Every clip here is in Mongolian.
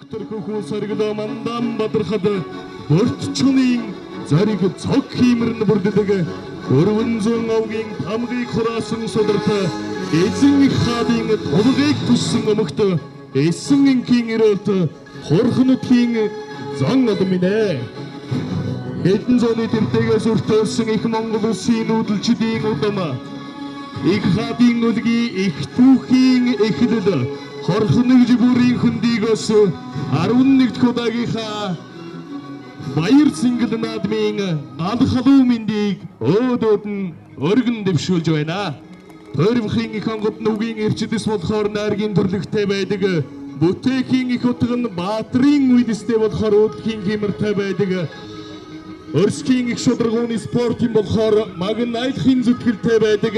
доктор Хөхүү соргилоо мандан бадрахад өрт чонын зариг цог хиймэрн бүрддэг өрвөн зүүн овгийн тамгыг хураасан сударт эзэн их хаадын тулгыг түссэн өмгт эсэн ингийн ирэлт хорхнотхийн зан адаминэ. Хэдэн зууны тэмтээгээс өртөөсөн их Монгол улсын нүүдэлчдийн удам их хаадын үлгийн их түүхийн эхлэл хорхногж бүрийн хөндийгөөс 11-р удаагийнхаа баяр сэнгэл наадмын аль халуун мэндийг өөдөөд нь өргөн дэвшүүлж байна. Төрөвхийн их онгод нүгийн эрчдэс болохоор найргийн төрлөختтэй байдаг. Бүтээхийн их утга нь баатрын үйдэстэй болохоор өөдхийн хэмэртэй байдаг. Өрсхийн их шударгууны спортын болохоор магнайтхийн зүтгэлтэй байдаг.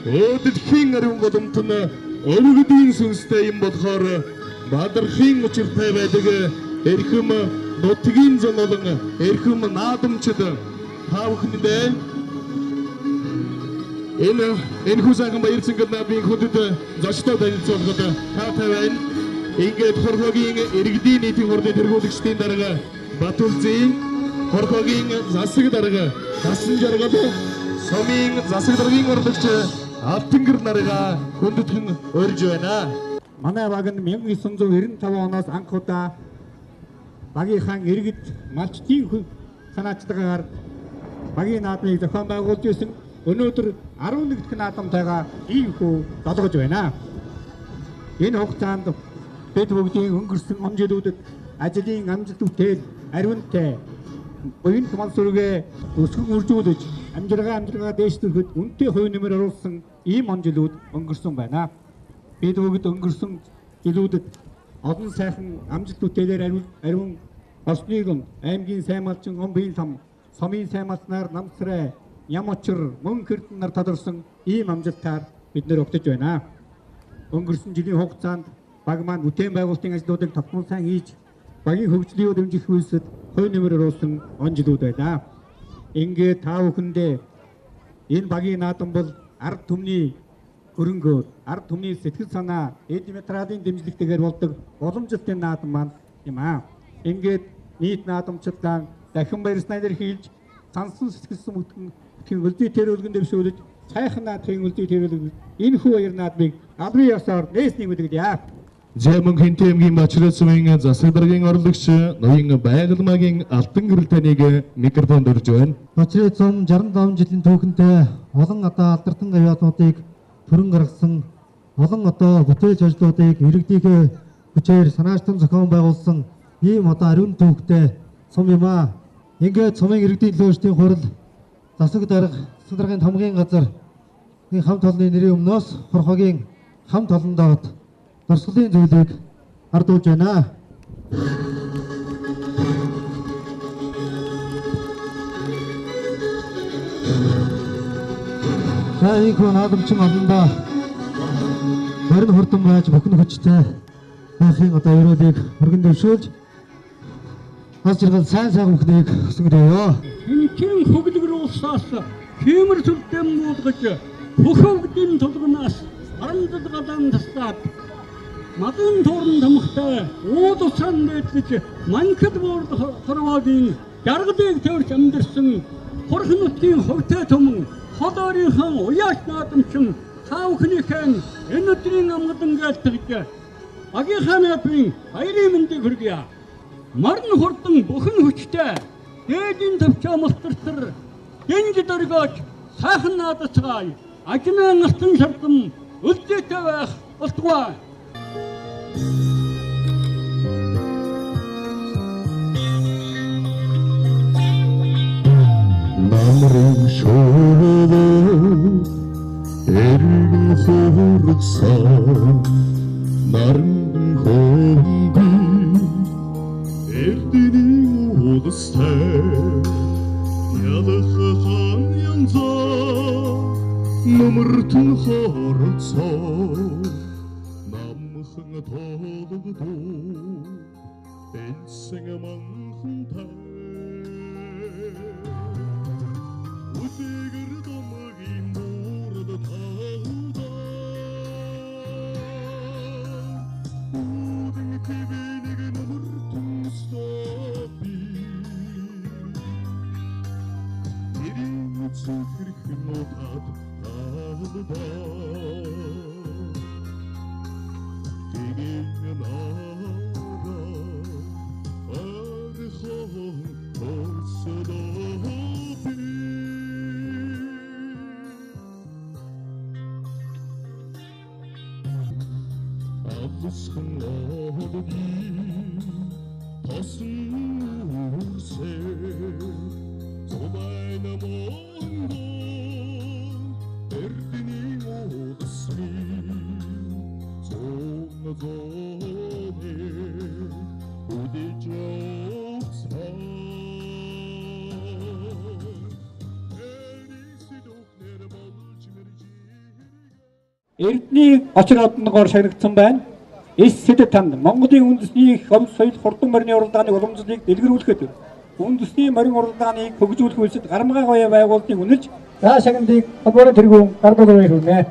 Өөдөлхийн ариун голомт нь өвгөдийн сүнстэй юм болохоор бадрхийн учиртай байдаг. Эрхэм нутгийн зонолон эрхэм наадамчид та бүхэндээ энэ хүсээн баяр сэнгэл наадмын хүндэт зочдод танилцуулахад таатай байна. Ингээд хорхогийн иргэдийн нийтийн хурлын тэргүүлэгчдийн дарга Батүлзийн хорхогийн засаг дарга Дасан жаргал сумын засаг даргын урлагч Алтангэр нарыга хүндэтгэн өрж байна. Манай баг нь 1995 оноос анх удаа багийнхаа иргэд малчдын санаачлагаар багийн наадмыг зохион байгуулж исэн. Өнөөдөр 11 дахь наадамтайгаа ийхүү долгож байна. Энэ хугацаанд бид бүгдийн өнгөрсөн жилүүдэд ажлын амжилт үтэл ариунтай буян томон сүргээ өсгөн үржүүлж амжиргаа дэвшүүлэхэд үнэтэй хувь нэмэр оруулсан ийм жилүүд өнгөрсөн байна. Бид бүгд өнгөрсөн жилүүдэд олон сайхан амжилт бүтээлээр ариун Осны гүн аймгийн сайн малчин Омбын там сумын сайн малчнаар намсрай Ямочр мөн хэрдэн нар тодорсон ийм амжилтаар бид нэр өгтөж байна. Өнгөрсөн жилийн хугацаанд баг маань бүтээн байгуулалтын ажлуудыг тавтан сайн хийж багийн хөгжлийг дэмжих үйлсэд хувь нэмэр оруулсан жилүүд байна. Ингээд та бүхэндээ энэ багийн наадам бол ард түмний хөрөнгөөр ард түмний сэтгэл санаа эд материалын дэмжлэгтэйгээр болдог уламжлалтын наадам маань юм аа. Ингээд нийт наадамчдаа дахин баяр санаалаар хийж сансан сэтгэлсэн бүтгэн үлдээ тэрүүлгэн дэвшүүлж сайхан наадмын үлдээ тэрүүлэг энэ хүү баяр наадмыг албан ёсоор нээсний мэдгэлээ. Зэмэн хинтэмгийн бачрацмын засаг даргын орлогч ноён байгалмаагийн Алтангэр таныг микрофонд өрж байна. Бачрацм 67 жилийн түүхэнтэй олон одоо алдартай авиаатуудыг төрөн гаргасан олон одоо бүтээж ажлуудыг иргэдийнхээ хүчээр санаачтан зохион байгуулсан ийм одоо ариун түүхтэй сум юм аа. Ингээд сумын иргэдийн төлөөлчдийн хурал засаг даргын хамгийн газар хамт олонны нэрийн өмнөөс хорхогийн хамт олондоод дурсгалын зүйлийг ардуулж байна. Сайхан наадамчин олондоо барин хурдан байж бүхэн хүчтэй байхын одоо өрөөлийг өргөн дэвшүүлж хас жаргал сайн бүхнийг өсгөрөөё. Хинхэн хөглөгөр уусаас хэмэр сүлдэм буулгаж хөхөвгдийн тулгнаас арандад гадаан тастаад мадын туурн тамхтай ууд усан бэтлэж манхад буур хорвоогийн жаргалыг төрж амьдэрсэн хорхон нутгийн хөвтэй түмэн холоорынхан уяаш наадамчин та бүхнийхэн энэ өдрийн амгадан гэлтэж багийнхаа наадмын баярын мэндийг хүргье. Марн хурдан бүхэн хүчтэй дээдийн төвчөө мултартар гинж дөргөөж сайхан наадацгаая. Ажмын алтан шардам үлдээтэй байх болтугай. Намрын шоолоо эргэн хурцсан наран хонги эрдэний уулстай ялхан янзаа номертон хорцоо намхан тоодогдоо энсэн манхантай үтэгэр домгийн муурд тауда үүдэн тэвэнийг нөмөр нутад талба тигийн нара архон осдоо Абсхан лодгийн тосон үрсээ зубайна монгол эрдний удасми зонгоне үдэжоцаа эрисидохнэр болж мэржи Эрдний очир одногоор шагнагдсан байна. Эс сэдэв танд Монголын үндэсний хомс соёл хурдан морины уралдааны уламжлалыг дэлгэрүүлэхэд үндэсний морин уралдааныг хөгжүүлэх үйлсэд Гарамгай гоёо байгуулалтыг үнэлж шагнадыг холбооны тэргүүн гардуулж ирүүлнэ.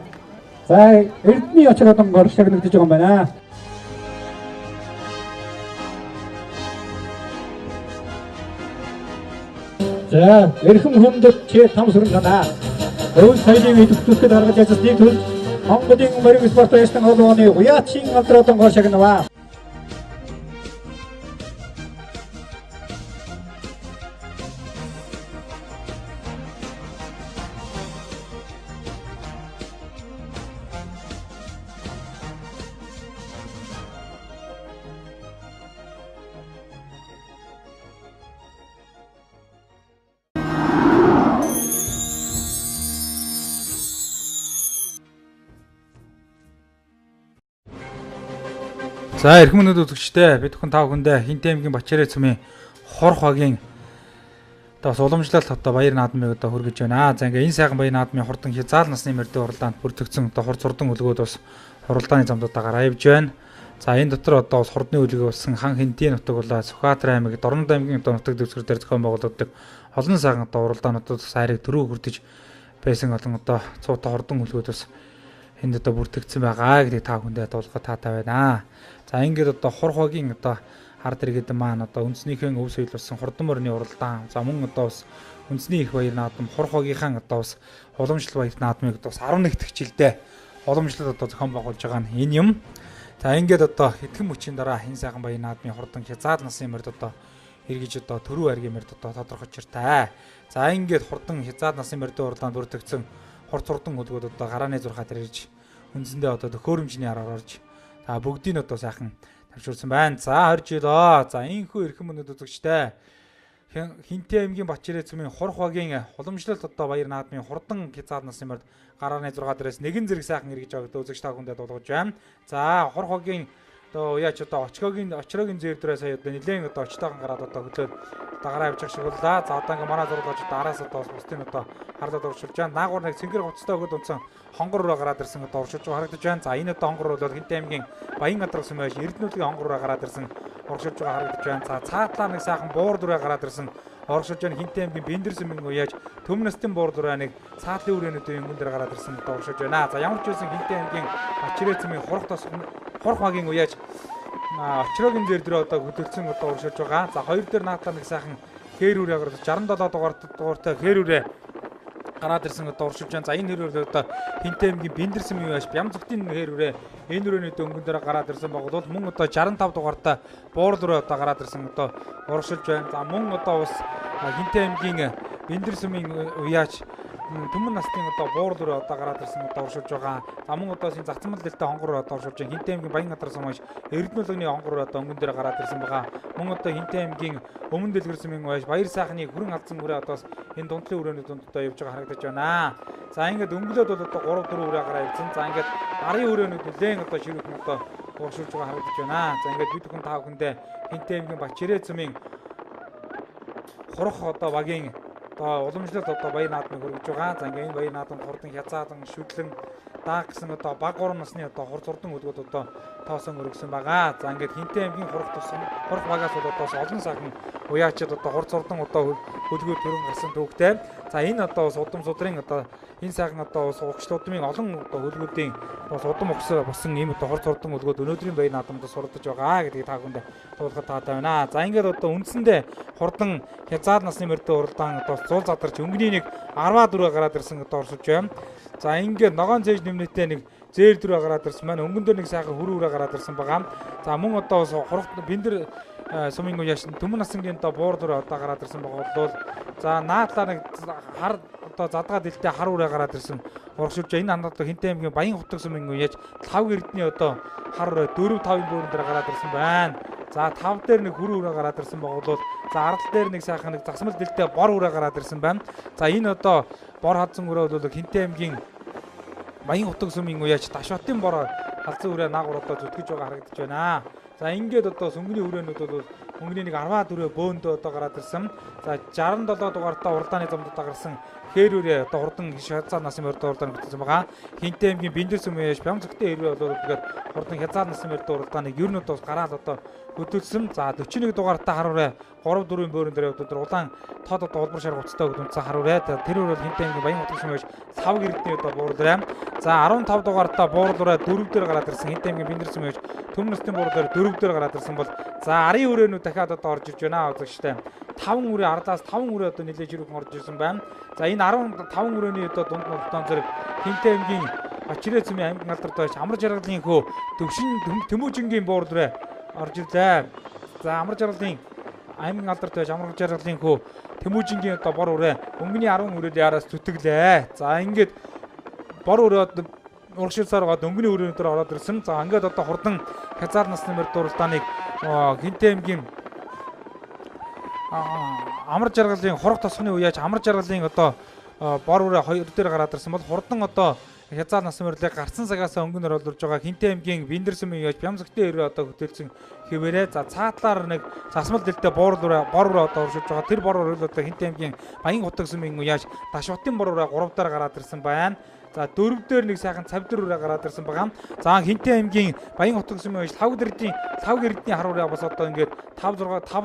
За Эрдний очир одногоор шагнагдаж байгаа юм байна. За эрхэм хүндэт чи там сүрэнганаа. Өвөл соёлыг идэвхжүүлэхэд гаргаж ажилласны төлд Монголын морин спорт баярын холбооны уяатшин алдротон гол шагнаваа. За эрхэм өнөөдөр үзэгчдээ бид бүхэн тав хүндээ Хинтээ аймгийн Бачаарай цумын Хорх багийн бас уламжлалт баяр наадмыг хүргэж байна. За ингээ энэ сайхан баяр наадмын хурдан хязгаал насны морьдын уралдаанд бүртгэгдсэн хурц хурдан үлгүүд бас уралдааны замдуудаагаар авж байна. За энэ дотор бас хурдны үлгөө болсон хан Хинтээ нутаг болоо Сүхбаатар аймаг Дорнод аймгийн нутаг дэвсгэр дээр зохион байгуулагддаг олон сайхан уралдаануудад сайрыг төрөө хүртэж байсан олон цуута хурдан үлгүүд бас энд бүртгэгдсэн байгаа гэдгийг та бүхэндээ дуулгад таатай байна. За ингээд Хорх багийн хард иргэд маань үндэснийхэн өв соёл болсон хурдан морины уралдаан. За мөн бас үндэсний их баяр наадам Хорх багийнхаа бас уламжлал баяр наадмыг бас 11 дахь жилдээ уламжлал зохион байгуулж байгаа нь энэ юм. За ингээд хэдхэн мөчийн дараа энэ сайхан баяр наадмын хурдан хязгаал насны морьд эргэж төрөө аргийн морьд тодорхойлчиртай. За ингээд хурдан хязгаал насны морьдын уралдаанд бүртгэгдсэн хурц хурдан үлгүүд гарааны 6 дээр ирж үндсэндээ төхөөрөмжний араар орж бүгдийг сайхан тавьшуулсан байна. За 20 жил за энэхүү эрхэм өнөд үзэгчтэй Хинтээ аймгийн Бачаарай цумын Хорх багийн уламжлалт баяр наадмын хурдан хязгаал насны морьд гарааны 6 дээрээс нэгэн зэрэг сайхан эргэж аваад үзэгч та бүхэндээ дуулгаж байна. За Хорх багийн уяач очрогийн зэв дээрээ сая нэлээд очтойгон гараад хөдлөөд дагараа явж шиг боллаа. За ингээ манай зурглаж араас бусдын харлаад уршилж байна. Наагур нэг цэнгэр гоцтой өгöd унсан хонгор руу гараад ирсэн уршилж харагдаж байна. За энэ хонгор бол Хинтээ аймгийн Баян гадарсан байж Эрдэнэтийн хонгор руу гараад ирсэн уршилж харагдаж байна. За цаатлаа нэг сайхан буур дураа гараад ирсэн оршилж байна. Хинтээ аймгийн Бэндэрсэмийн уяач Төмнөстийн буур дураа нэг цаатлын үрээнүүдийн өнгөн дээр гараад ирсэн уршилж байна. За ямар ч байсан Хинтээ аймгийн Бачаарай цумын Хорх багийн уяач очрогийн зэр дээр хөдөлсөн уршилж байгаа. За хоёр дээр наадлаа нэг сайхан хээр үрээ гараад 67 дугаартай хээр үрээ гараад ирсэн уршилж байна. За энэ хээр үрээ Хинтээ аймгийн Бэндэрсэмийн уяач Бямзөгтийн хээр үрээ энэ үрээний өнгөн дээр гараад ирсэн баг бол мөн 65 дугаартай буур дөрөө гараад ирсэн уршилж байна. За мөн бас Хинтээ аймгийн Бэндэрсэмийн уяач Түмэн настын буур дөрөө гараад ирсэн уршилж байгаа. За мөн энэ Загцмал дэлтэй хонгор уршилж байгаа. Хинтээ аймгийн Баян гадарсан маш Эрдэнэтийн хонгор өнгөн дээр гараад ирсэн байгаа. Мөн Хинтээ аймгийн Өмнө дэлгэрсмийн уяач Баяр сайхны хүрэн алдсан үрээ энэ дундлын үрээнүүд явж байгаа харагдаж байна. За ингээд өнгөлөөд бол 3-4 үрээ гараа ирсэн. За ингээд арын үрээнүүд нэлээд ширүүх уршилж байгаа харагдаж байна. За ингээд бид бүхэн та бүхэндээ Хинтээ аймгийн Бачаарай цумын Хорх багийн уламжлалт баяр наадмыг хүргэж байгаа. За ингээ энэ баяр наадамд хурдан хязгаалan шүтлэн дааг гэсэн баг уран насны хурц хурдан үлгүүд тоосон өргөсөн байгаа. За ингээд Хинтээ аймгийн Хорх багаас бол олон сайхан уяачид одоо хурц урдан одоо хөлгөө төрөн гарсан төвхтэй. За энэ одоо бас удам судрын одоо энэ сайхан одоо бас угчлуудын олон одоо хөлгүүдийн бас удам өгсөн болсон ийм одоо хурц урдан хөлгүүд өнөөдрийн баяр наадамд суралцж байгаа гэдгийг та бүхэнд туулахад таатай байна. За ингээд одоо үндсэндээ хурдан хязгаар насны мөрдөө уралдаан одоо зуул задарч өнгөний нэг 14 гараад ирсэн одоо оршиж байна. За ингээд ногоон цээж нэмнэтээ нэг зээр 4 гараад ирсэн маань өнгөн дээр нэг сайхан хүрүүрээ гараад ирсэн байгаа. За мөн одоо бас хургт бэндэр сумын уяаш төмөн насангийн одоо буур дөр одоо гараад ирсэн байгаа бол за наадлаа нэг хар одоо задгаа дэлтэй хар үрээ гараад ирсэн урагшилж энэ хандаад Хинтээ аймгийн Баян Хутаг сумын уяаж 5 эрдний одоо хар 4-5 бөөрөн дээр гараад ирсэн байна. За 5 дээр нэг хүрүү үрээ гараад ирсэн байгаа бол за арал дээр нэг сайхан нэг засмал дэлтэй бор үрээ гараад ирсэн байна. За энэ одоо бор хадсан үрээ бол Хинтээ аймгийн Баян Хутаг сумын уяаж Дашбатын бор халзан үрээ наагур одоо зүтгэж байгаа харагдаж байна. За ингээд одоо өнгөний хүрээнүүд бол өнгөний нэг 14 бөөндөө одоо гараад ирсэн. За 67 дугаартаа уралдааны замдад гарсан хээрүүрээ одоо хурдан хязгаар насны морьтой уралдааны хөтлсөн байгаа. Хинтээ аймгийн Бэндэр сумын яаш Бямцгтээ хэрвээ бол тэгээд хурдан хязгаар насны морьтой уралдааныг ер нь бас гараад одоо хөтөлсөн. За 41 дугаартаа харуурэ 3-4 бөөрөн дээр одоо улаан тод одоо улбар шар гоцтой өгдөнцөө харуурэ. Тэр бол Хинтээ аймгийн Баян Хутаг сумын яаш 5 гэрдний одоо буурлаа. За 15 дугаартаа буурлаараа 4 дээр гараад ирсэн Хинтээ аймгийн Бэндэр сумын яаш төмөн насны буурлаар 4 дээр гараад ирсэн бол за арын хүрээнүүд дахиад одоо орж ирж байна үзэгчтэй. 5 хүрээ ардаас 5 хүрээ одоо нэлээд жирүүхэн орж ирсэн байна. За энэ 15 хүрээний одоо дунд мөрөлтөн зэрэг Хинтээ аймгийн Бачирээ цэми аймгийн алдарт байж амар жаргалын хөө төвшин Тэмүүжингийн буур дээрээ орж ирлээ. За амар жаргалын аймгийн алдарт байж амар жаргалын хөө Тэмүүжингийн одоо бор үрээ өнгөний 10 хүрээний араас зүтгэлээ. За ингээд бор үрээ урагшилсаар гоод өнгөний хүрээнд ороод ирсэн. За ингээд одоо хурдан хязгаар насны морь дуралдааныг Хинтээ аймгийн амар жаргалын хорог тосхны уяаж амар жаргалын одоо бор үрээ 2 дээр гараад ирсэн бол хурдан одоо хязгаар насны морьлыг гарсан цагаас өнгөнөр олдорж байгаа Хинтээ аймгийн Бэндэр сумын уяаж Бямцгтээ хэрвээ одоо хөтөлсөн хэвээрээ за цаатлаар нэг засмал дэлтэй бор үрээ одоо оршиж байгаа. Тэр бор үрээ одоо Хинтээ аймгийн Баян Хутаг сумын уяаж Дашбатын бор үрээ 3 дээр гараад ирсэн байна. За 4 дээр нэг сайхан цавдар үрээ гараад ирсэн байгаа. За Хинтээ аймгийн Баян Хутаг сумын уяаж 5 гэрдний хар үрээ бас одоо ингээд 5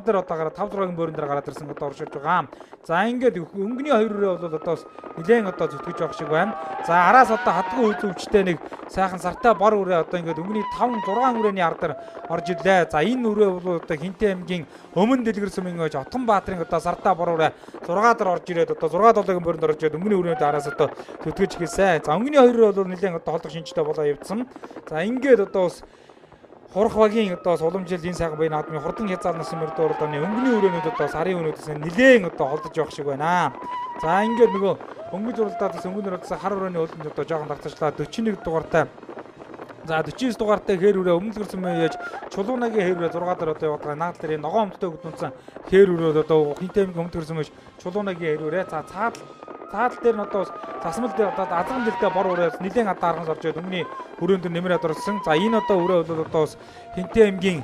дээр одоо гараад 5-6 бөөрөн дээр гараад ирсэн одоо оршиж байгаа. За ингээд өнгөний 2 үрээ бол одоо нэлээд одоо зүтгэж явах шиг байна. За араас одоо хатгүй үзүүчтэй нэг сайхан сартай бор үрээ одоо ингээд өнгөний 5-6 үрээний ар дээр орж ирлээ. За энэ үрээ бол одоо Хинтээ аймгийн Өмнө Дэлгэр сумын уяаж Отгон Баатрын одоо сартай бор үрээ 6 дээр орж ирээд одоо 6-7 бөөрөнд орж ирээд өнгөний үрээний араас одоо зүтгэж гээсэн. За өнгөний 2 бол нэлээд одоо холдох шинжтэй болоо явдсан. За ингээд одоо бас хурах багийн одоо уламжлал энэ сайхан баян наадмын хурдан хязгаар насны морьтой уралдааны өнгөний өрөөнүүд одоо сарын өрөөнүүдээс нэлээд одоо холдож явах шиг байна. За ингээд нөгөө өнгөж уралдаадаас өнгөнөр одоо хар өрөөний хөлөнд одоо жоохон давтарчлаа 41 дугаартай. За 49 дугаартай хээр үрээ өмнө гэрсэн маяж чулуунагийн хээр үрээ 6 дээр одоо явуулгаа наад дээр ногоон өмттэй өгдөнцөн хээр үрээ одоо Хинтээ аймгийн өмнө гэрсэн маяж чулуунагийн хээр үрээ за цаал дээр нь одоо засмал дээр одоо азган дэлтэй бор үрээс нэлээд адаа арган орж ирээд өмнөний өрөөнд нэмрээд орсон. За энэ одоо үрээ бол одоо Хинтээ аймгийн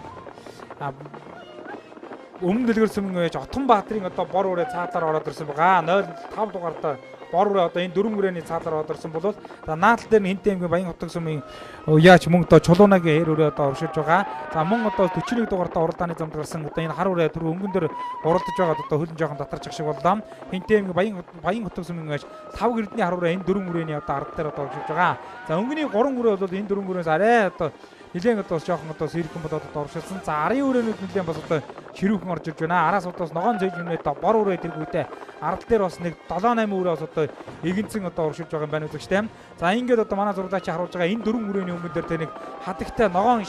Өмнө Дэлгэр сумын уяаж Отгон Баатрын одоо бор үрээ цаатаар ороод ирсэн байгаа. 05 дугаартай бор үрээ одоо энэ 4 үрээний цаатаар ороод ирсэн бол за наатал дээр нь Хинтээ аймгийн Баян Хутаг сумын уяаж мөн одоо чулуунагийн хээр үрээ одоо оршиж байгаа. За мөн одоо 41 дугаартай уралдааны замд гарсан одоо энэ хар үрээ түр өнгөн дээр уралдаж байгаад одоо хөлн жоохон татарч ах шиг боллоо. Хинтээ аймгийн Баян Хутаг сумын уяаж 5 гэрдний хар үрээ энэ 4 үрээний одоо ард дээр одоо оршиж байгаа. За өнгөний 3 үрээ бол энэ 4 үрээс арай одоо нэлээд одоо жоохон одоо сэрхэн болоод одоо оршилсан. За арын өрөөнүүд нэлээд бас одоо ширүүхэн орж ирж байна. Араас удаас ногоон зэйж юмнээ бор үрээ тэргүүтээ арал дээр бас нэг 7-8 үрээ бас одоо эгэнцэн одоо оршилж байгаа юм байна үзэгчтэй. За ингээд одоо манай зурглаач харуулж байгаа энэ 4 үрээний өмнө дээр нэг хатагтай ногоон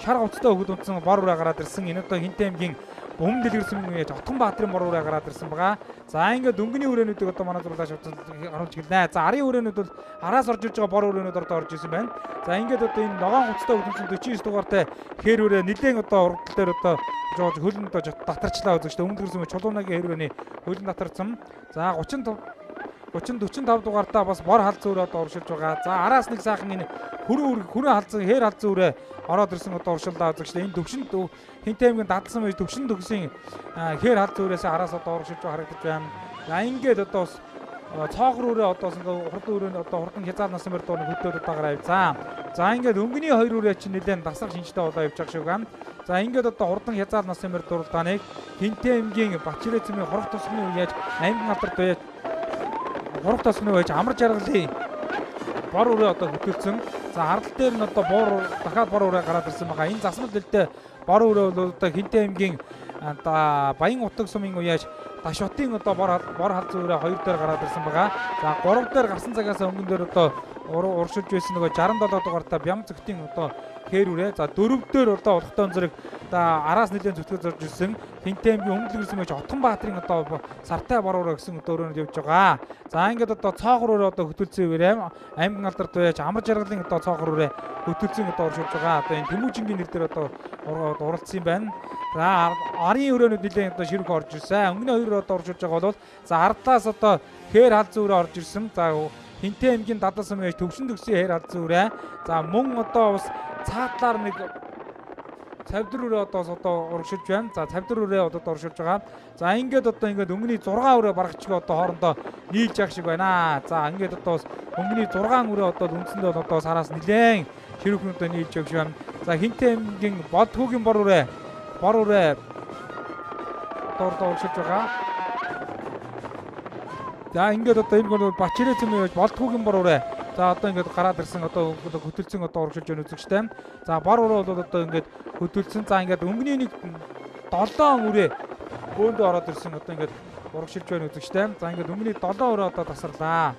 шар гоцтой өгд унтсан бор үрээ гараад ирсэн. Энэ одоо Хинтээ аймгийн Өмнө Дэлгэр сумын уяаж Отгон Баатрын бор үрээ гараад ирсэн байгаа. За ингээд өнгөний өрөөнүүдийг одоо манай зурглаач харуулж гэлнэ. За арын өрөөнүүд бол араас орж ирж байгаа бор өрөөнүүд орж ирсэн байна. За ингээд одоо энэ ногоон гоцтой өгдөнцөн 49 дугаартай хээр үрээ нэлээд одоо урагтал дээр одоо жоож хөлн одоо татарчлаа үзэгчтэй Өмнө Дэлгэр сумын чулуунагийн хээр үрээний хөлн татарсан. За 45 дугаартаа бас бор халзан өрөө одоо оршилж байгаа. За араас нэг сайхан энэ хүрээ халзан хээр халзан өрөө ороод ирсэн одоо оршиллаа үзэгчтэй. Энэ төвшин Хинтээ аймгийн Дадлсан маяг төвшин төгсөн хээр халзан өрөөсөө араас одоо оршилж байгаа харагдаж байна. За ингээд одоо бас цоогор өрөө одоо ингээ хурдан өрөөнд одоо хурдан хязгаар насны морь дууны хөдөөд удаагаар авцсан. За ингээд өнгөний 2 өрөө чинь нэлээд дасгал шинжтэй болоо явж байгаа шиг байна. За ингээд одоо хурдан хязгаал насны мөрд уралдааныг Хинтээ аймгийн Бачирэ цэмийн хорох тосгоны үеэж аймгийн алдарт байж хорох тосгоны үеэж амар жаргалын бор үрээ одоо хөтөлсөн. За хардал дээр нь одоо дахиад бор үрээ гараад ирсэн байгаа. Энэ засмал дэлтэй бор үрээ бол одоо Хинтээ аймгийн Баян утаг сумын үеэж Ташотын одоо бор халзуу үрээ 2 дээр гараад ирсэн байгаа. За 3 дээр гарсан цагаас өмнө дээр одоо уршилж байсан нөгөө 67 дугаартай Бямцөгтийн одоо хээр үрээ. За 4 дээр одоо урхтон зэрэг одоо араас нэлээд зүтгэж зорж ирсэн Хинтээ аймгийн өмнөд гэрсэн мэж Отонбаатрын одоо сартай бор үрээ гэсэн одоо өрөөнд явж байгаа. За ингээд одоо цоогор үрээ одоо хөтөлсөн үрээ аймгийн алдарт байж амар жаргалын одоо цоогор үрээ хөтөлсөн одоо уршилж байгаа. Одоо энэ Тэмүүжингийн нэр дээр одоо уралдсан юм байна. За арын өрөөнүүд нэлээд одоо ширхэг орж ирсэн. Өнгөний 2 одоо уршилж байгаа бол за ардлаас одоо хээр халзуу үрээ орж ирсэн. За Хинтээ аймгийн дадлсан байж төвшин төгсөн хээр халзуу үрээ. За мөн одоо бас цаатлаар нэг цавдар үрээ одоо урагшилж байна. За цавдар үрээ одоо урагшилж байгаа. За ингээд одоо ингээд өнгөний 6 үрээ барагчгаа одоо хоорондоо нийлж явах шиг байна. За ингээд одоо бас өнгөний 6 үрээ одоо үндсэндээ одоо сараас нэлээд ширүүхэн одоо нийлж явах шиг байна. За Хинтээ аймгийн Бодхүүгийн бор үрээ одоо урагшилж байгаа. За ингээд одоо энэ бол Бачирэ цэмийн Болдхүүгийн бор үрээ. За одоо ингээд гараад ирсэн одоо хөтөлсөн одоо урагшилж байна үзэгчтэй. За бор үрээ бол одоо ингээд хөтөлсөн. За ингээд өнгөний нэг 7 үрээ бөөндөө ороод ирсэн одоо ингээд урагшилж байна үзэгчтэй. За ингээд өнгөний 7 үрээ одоо тасарлаа.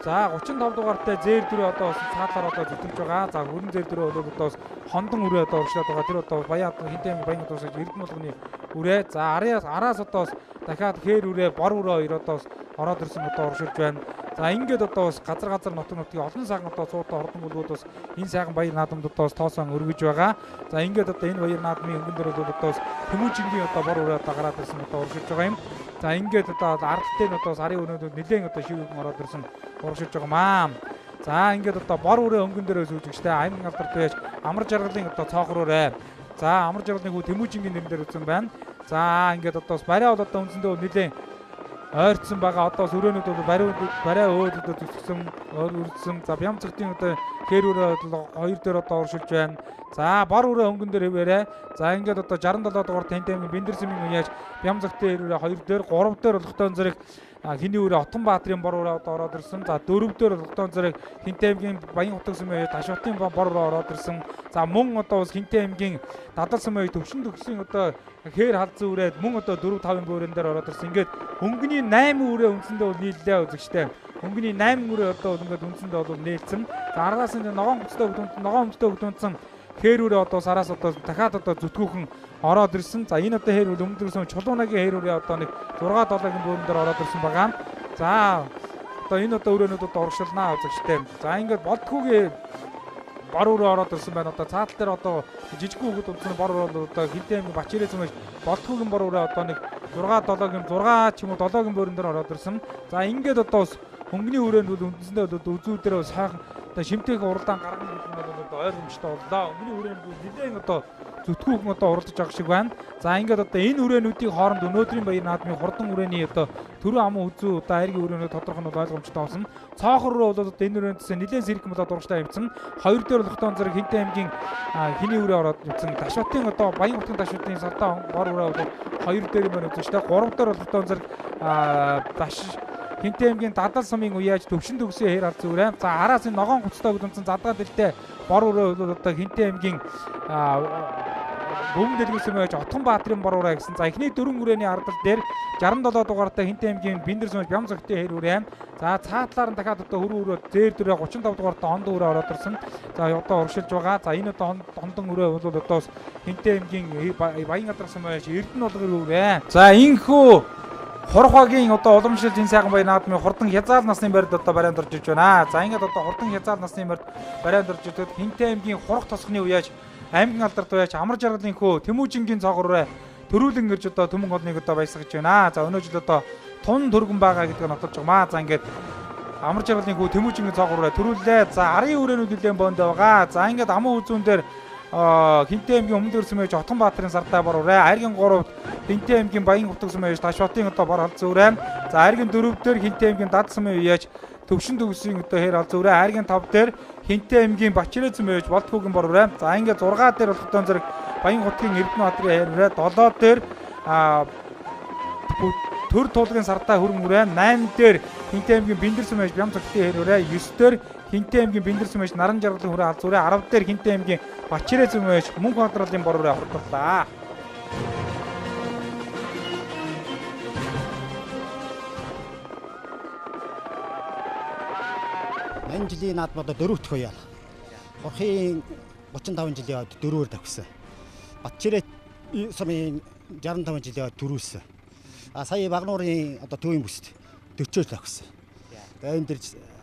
За 35 дугаартай зээр дөрөө одоо цаатлаар одоо зүтгэж байгаа. За хүрэн зээр дөрөө бол одоо хондон үрээ одоо урагшлаад байгаа. Тэр одоо Баян Хинтээ аймгийн Баян утас Эрдэнэ болгоны үрээ. За араас одоо дахиад хээр үрээ бор үрээ 2 одоо ороод ирсэн одоо урагшилж байна. За ингээд одоо бас газар нутгийн олон сайхан одоо цуутай хордон бүлгүүд бас энэ сайхан баяр наадамд одоо бас тоосон өргөж байгаа. За ингээд одоо энэ баяр наадмын өнгөн дээр бол одоо бас Тэмүүжингийн одоо бор үрээ одоо гараад ирсэн одоо урагшилж байгаа юм. За ингээд одоо ардтай нь одоо бас арын өрөөнүүд нэлээд одоо шивгэн ороод ирсэн урагшилж байгаа маа. За ингээд одоо бор үрээ өнгөн дээрээс үүжигчтэй аймгийн алдарт байж амар жаргалын одоо цоохор үрээ. За амар жаргалын хүү Тэмүүжингийн нэрнээр үзсэн байна. За ингээд одоо бас барай бол одоо үндсэндээ нэлээд ойрцсон байгаа. Одоо өрөөнүүд бол барай өөд одоо зүтгэсэн өргөсөн. За Бямцөгтийн одоо хээр үрээ 2 дээр одоо уршилж байна. За бор үрээ өнгөн дээр хэвээрээ. За ингээд одоо 67 дугаар Тэнтэмгийн Бэндэрсэмийн үеэж Бямцөгтийн үрээ 2 дээр 3 дээр болгохтон зэрэг хиний үрээ Отонбаатрын бор үрээ одоо ороод ирсэн. За 4 дээр болгохтон зэрэг Хинтээ аймгийн Баян утас сумын Ташотын бор үрээ ороод ирсэн. За мөн одоо бас Хинтээ аймгийн дадлсан маяг төвшин төгсгийн одоо хээр халзуу үрээд мөн одоо 4-5 бөөрөн дээр ороод ирсэн. Ингээд өнгөний 8 үрээ үндсэндээ бол нийллээ үзэгчтэй. Өнгөний 8 үрээ одоо ингээд үндсэндээ бол нээлсэн. За араас нь ногоон өмчтэй хөдөлсөн хээр үрээ одоо сараас одоо дахиад одоо зүтгүүхэн ороод ирсэн. За энэ одоо хээр үл өмнөдрсөн Чулуунагийн хээр үрээ одоо нэг 6-7-гийн бөөрөн дээр ороод ирсэн байгаа. За одоо энэ одоо өрөөнүүд одоо урагшилнаа үзэгчтэй. За ингээд Болдхүүгийн бор үрээ ороод ирсэн байна. Одоо цаатал дээр одоо жижигхэн хөвгүүд удсан бор үрээ бол одоо Хинтээ аймгийн Бачирэ цэмэж Болдхүүгийн бор үрээ одоо нэг 6 ч юм уу 7-гийн бөөрөн дээр ороод ирсэн. За ингээд одоо бас хөнгөний өрөөнд бол үндсэндээ үзүүдээр бас сайхан одоо шимтэх уралдаан гаргана гэдэг нь бол одоо ойлгомжтой боллоо. Өмнөний өрөөнд бол нэлээд одоо зүтгүүхэн одоо уралдаж байгаа шиг байна. За ингээд одоо энэ үрээнүүдийн хооронд өнөөдрийн баяр наадмын хурдан үрээний одоо төрөө амун үзүү одоо айргийн үрээнүүд тодорхой нь ойлгомжтой болсон. Цоохор руу бол одоо энэ үрээндээс нэлээд сэргэн болоод урагштай явцсан. 2 дээр болохтон зэрэг Хинтээ аймгийн хиний үрээ ороод ирсэн. Ташотын одоо Баян утгын Ташотын сартаа бор үрээ бол 2 дээр юм байна үзэгчтэй. 3 дээр болохтон зэрэг Хинтээ аймгийн Дадал сумын үеэж төвшин төгсөн хээр халзуу үрээ. За араас нь ногоон гуцтай хөдөлсөн задгаа дэлтэй бор үрээ бол одоо Хинтээ аймгийн Бөмбөг дэлгүүрсэн байж Отонбаатрын бор үрээ гэсэн. За эхний 4 үрээний ардал дээр 67 дугаартай Хинтээ аймгийн Бэндэрсэмж Бямцөгтийн хээр үрээ. За цаатлаар нь дахиад одоо хөрөө өрөө зээр дөрөө 35 дугаартай хондон үрээ ороод ирсэн. За одоо уршилж байгаа. За энэ одоо хондон үрээ бол одоо Хинтээ аймгийн Баян алдарсан байж Эрдэнэ болгоны үрээ. За инхүү Хорхогийн одоо уламжлалт энэ сайхан баяр наадмын хурдан хязгаал насны барьд одоо барайнд орж иж байна. За ингээд одоо хурдан хязгаал насны барайнд орж идэхэд Хинтээ аймгийн хурх тосгоны үеэж аймгийн алдарт үеэж амар жаргалын хөө Тэмүүжингийн цоогороо төрүүлэн ирж одоо төмөн голныг одоо баясгаж байна. За өнөө жил одоо тун төргөн байгаа гэдгийг нотолж байгаа маа. За ингээд амар жаргалын хөө Тэмүүжингийн цоогороо төрүүллээ. За арын үрээнүүд нэлээд боонд байгаа. За ингээд амун үзүүн дээр Хинтээ аймгийн Өмнөд Өрсөмөж Отгонбаатарын сартай бор ураа. Айргийн 3-т Хинтээ аймгийн Баян Хутаг сүмэж Ташбатын одоо бор халз ураа. За Айргийн 4-дөр Хинтээ аймгийн Дад сүмээ уяаж Төвшин төгсгийн одоо хэр халз ураа. Айргийн 5-дээр Хинтээ аймгийн Бачирэ сүмэж Болтгоогийн бор ураа. За ингээд 6 дээр болохдон зэрэг Баян Хутгийн Эрдэнэбаатарын хэр ураа. 7 дээр Төр туулгын сартай хөрөн ураа. 8 дээр Хинтээ аймгийн Бэндэр сүмэж Бям цогтын хэр ураа. 9 дээр Хинтээ аймгийн Бэндэр сүмэж Наран жаргалын хүрээ халз ураа. 10 дээр Хинтээ аймгийн Бачирэ сүмэж Мөнх Бадралын бор ураа хордлоо. Энэ жилийн наадмад 4 дахь уяа. Хорхийн 35 жилийн ойд 4-өр давхсан. Батчирэ сумын 65 жилийн ойд 4-өөс. Сая Багнуурын одоо төвийн бүст 40-өөс давхсан. Тэгээ энэ дэр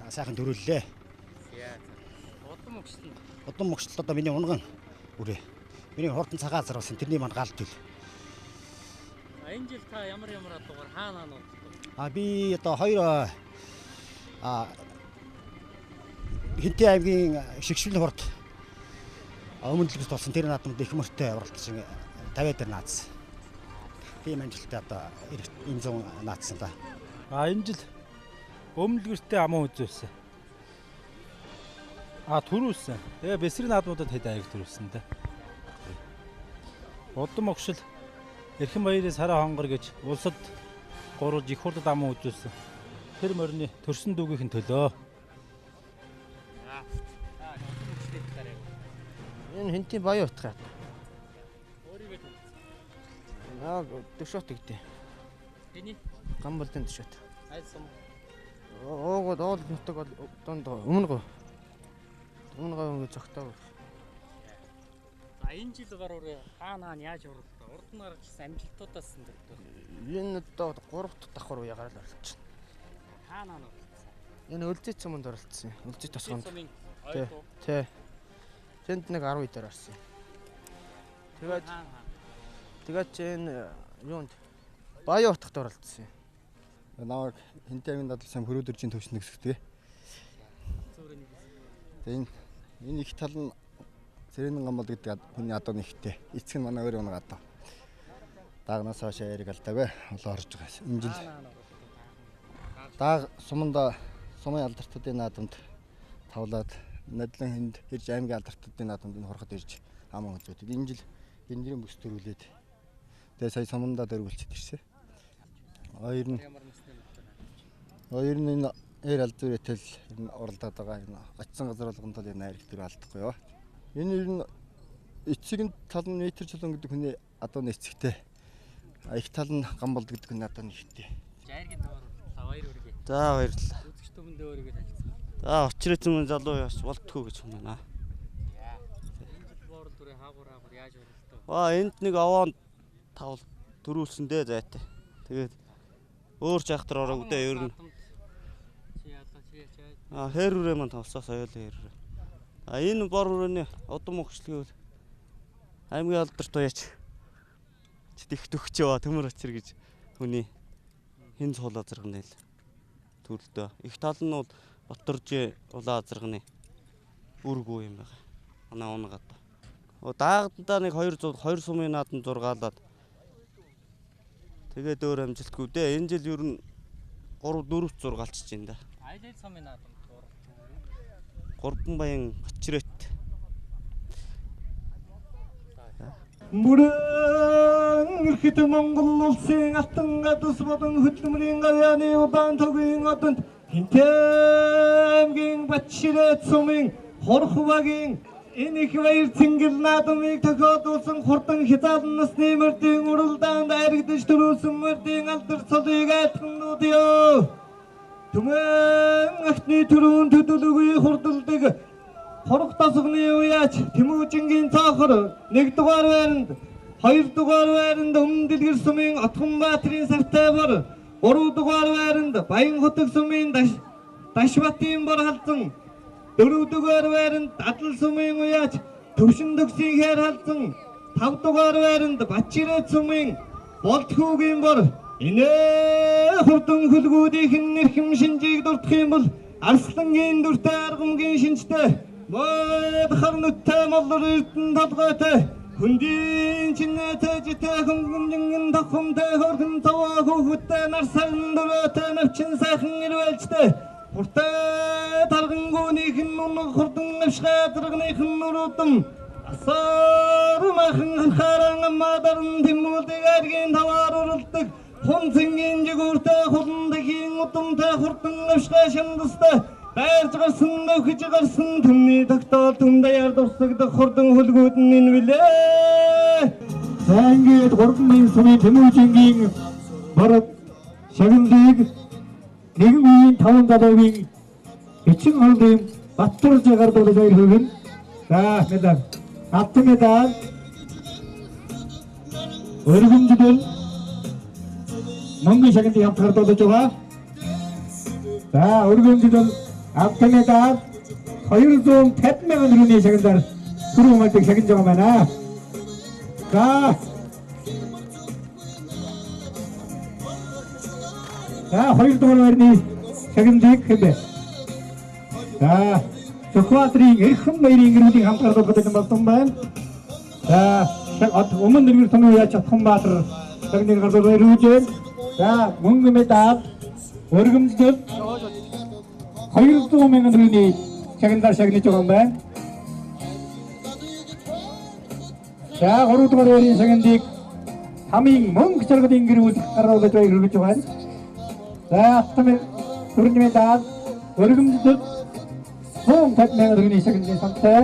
сайхан төрүүллээ. Удам могчлол одоо миний унган үрээ. Миний хурдан цагаан зарвасан тэрний манд галт ил. Энэ жил та ямар дугаар хаана нууц? Би одоо 2 Хинтээ аймгийн шигшвэлийн хурд өмнөдлөгс болсон тэр наадмад их мөртэй оролцсон 50 дээр наадсан. Тийм амжилттай одоо энэ 100 наадсан да. Энэ жил өмнөдлөгстэй аман үзүүлсэн. Төрүүлсэн. Тэгээ бэсрийн наадмуудад хэд аяг төрүүлсэн дээ. Удам огшил Эрхэн баярын сараа хонгор гэж улсад гурвж их хурдад аман үзүүлсэн. Тэр морины төрсөн дүүгийнхэн төлөө. Энэ Хинтээ Баян утгаа. Төшөөт гэдэг. Эний Гамбалдын төшөөт. Айсан. Оогод оол нутаг донд өмнө гоо зогтоо. Энэ жил гаруураа хаана яаж уралдаа? Урд нь гаргасан амжилтуудаас нь дөрөв. Энэ одоо 3 дахь давхар уяа гараад оролцсон. Хаана нь? Энэ Өлзий цуманд оролцсон. Өлзий тосгонд. Тий. Тэнд нэг 12 дээр орсон. Тэгээд энэ юунд Баян утгад оролцсон. Наваг Хинтээ аймгийн дадлсан хөрөөдөржийн төвшин нэгсгдэг. Тэгээд энэ их тал нь Цэрэн гамбал гэдэг хүний адуу нэгтэй. Эцэг нь манай өөрөө нэг адуу. Даагнаас хойш яриг алдааг олон орж байгаа. Энэ жил дааг сумын алдарттуудын наадамд тавлаад надлан хүнд ирж аймгийн алдарттуудын наадамд энэ хорхот ирж аман үзүүлээд энэ жил генерийн бүс төрүүлээд тэгээ сая сумандаа дөрвөлчд ирсэн. Хоёр нь энэ эр алзуурэтэл оролдоод байгаа энэ очсон газар болгонд л энэ хайрх төр алдахгүй юу. Энэ ер нь эцэг нь тал нь метр чулуун гэдэг хүний адууны эцэгтэй. Их тал нь гамбал гэдэг хүний адууны ихтэй. Жайргийн даваар баяр үргээ. За баярлалаа. Үзэгч түмэндээ өөрийгөө танилцсан. За очрээцэн залуу яас болтгүй гэж юм байна. Энэ жил боорол дүрээ хаагур яаж уралдаа? Энд нэг аваан тавл төрүүлсэн дээ зайтай. Тэгээд өөр жахтар орог дээ ер нь. Хэр үрээ мань тавсаас аял хэр. Энэ бор өрөөний удам өгчлөгийг аймгийн алдарт уяач их төгчөө төмөр очир гэж хүний хэн цуул азарганы л төрөлдөө. Их тал нь бол Батөржи улаан азарганы үргүү юм байна. Манай унгад. Даагдаа нэг 200 2 сумын наадан зургаалаад тэгээд өөр амжилтгүй дээ. Энэ жил ер нь 3 4 зургаалчиж байна да. Айл сумын наадан Горбан баян Бачирэт. Бүрэн ихэд Монгол улсын алтан гадус болон хөдөлмөрийн гавьяаны удаан төгийн одонд Хинтээ аймгийн Бачирэт сумын хорх багийн энэ их баяр цэнгэл наадмыг тохиолдуулсан хурдан хязгаарлан насны мөрдийн уралдаанд айрагдаж төрүүлсэн мөрдийн алдар цолыг айлтгannууд ёо. Түмэн ахны төрүүн төдөлгүй хурдалдаг хорох тасганы уяач Тэмүүжингийн цаахар 1 дугаар байранд 2 дугаар байранд Өмнө Дэлгэр сумын Отгонбаатарын сартай бор 3 дугаар байранд Баян Хутаг сумын Ташбатын бор халзан 4 дугаар байранд Дадал сумын уяач Төвшин төгсгийн хэр халзан 5 дугаар байранд Бачирэ сумын Болтгоогийн бор Инээ хурдан хөлгүүдийн нэрхэм шинжийг дурдах юм бол Арслангийн дүртэй аргамгийн шинжтэй харнуттай моллор эрдэн талгайтай хүндийн чинэтэй житэй хөнгөнжин тохомтой хордон таваа хүүхдтэй нар сайн дөрөөтэй навчин сайхан ирвэлжтэй хуртай таргангууных нь нунг хордон авшгадрагных нь нуруудам асаармахан харан мадарн тэмүүлдэг аргийн таваар уралдаг хунцэнгийн жигүүртэй хуландагийн удамтай хурдан авшгаа шандастай байрж гарсан нөхөж гарсан түмний тогтоол түмдаяар дурсагдах хурдан хөлгүүд нь энэ билээ. За ингээд 3000 сумын Тэмүүжингийн бараг шагналыг нэгэн үеийн 5 залуугийн эчин хоолын Баттар жагардуулж баяр хүргэн. За медаль. Алтан медаль. Өргөмждөл Монгол шагналыг хамтгардуулж байгаа. За өргөмждөл алтан медаль 250 мянган төгрөгийн шагналаар түрүү мальтыг шагнаж байгаа байна. За 2 дугаар байрны шагналыг хэмбэ. За Зөвхбаатарын эрхэм баярын гэрүүлийн хамтардаг гэдэг болсон байна. За өмнө нэрээр тоноо яаж Чатханбаатар шагналыг гаргаж баярлуулж байна. За мөнгө медаль өргөмжлөл 200 мянган төгрөгийн шагналаар шагнаж байгаа юм байна. За 3 дугаар байрны шагналыг хамын мөнгө чаргалын гэрүүл гаргуулж баярлуулж байна. За автомобиль төрний медаль өргөмжлөл 150 мянган төгрөгийн шагналын самтай.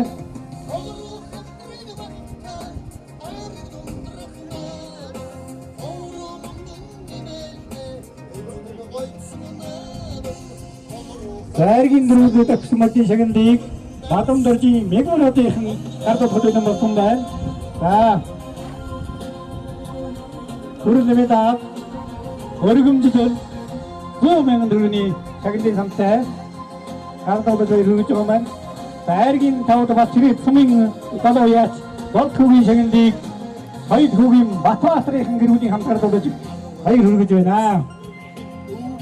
Заргийн дөрөвдөө төгсөн модын шагналыг Бадам дөржийн мегамотын гардад хөдөлгөөн болсон байна. За төрний медаль өргөмжлөл 100 мянган төгрөгийн шагналын самтай. Гардад баярлуулж байгаа маань. Заргийн 5 дахь чирээ сумын залуу яач болт хүүгийн шагналыг хоёр хүүгийн Батбаатарын гэрүүлийн хамтгардуулж баяр хүргэж байна.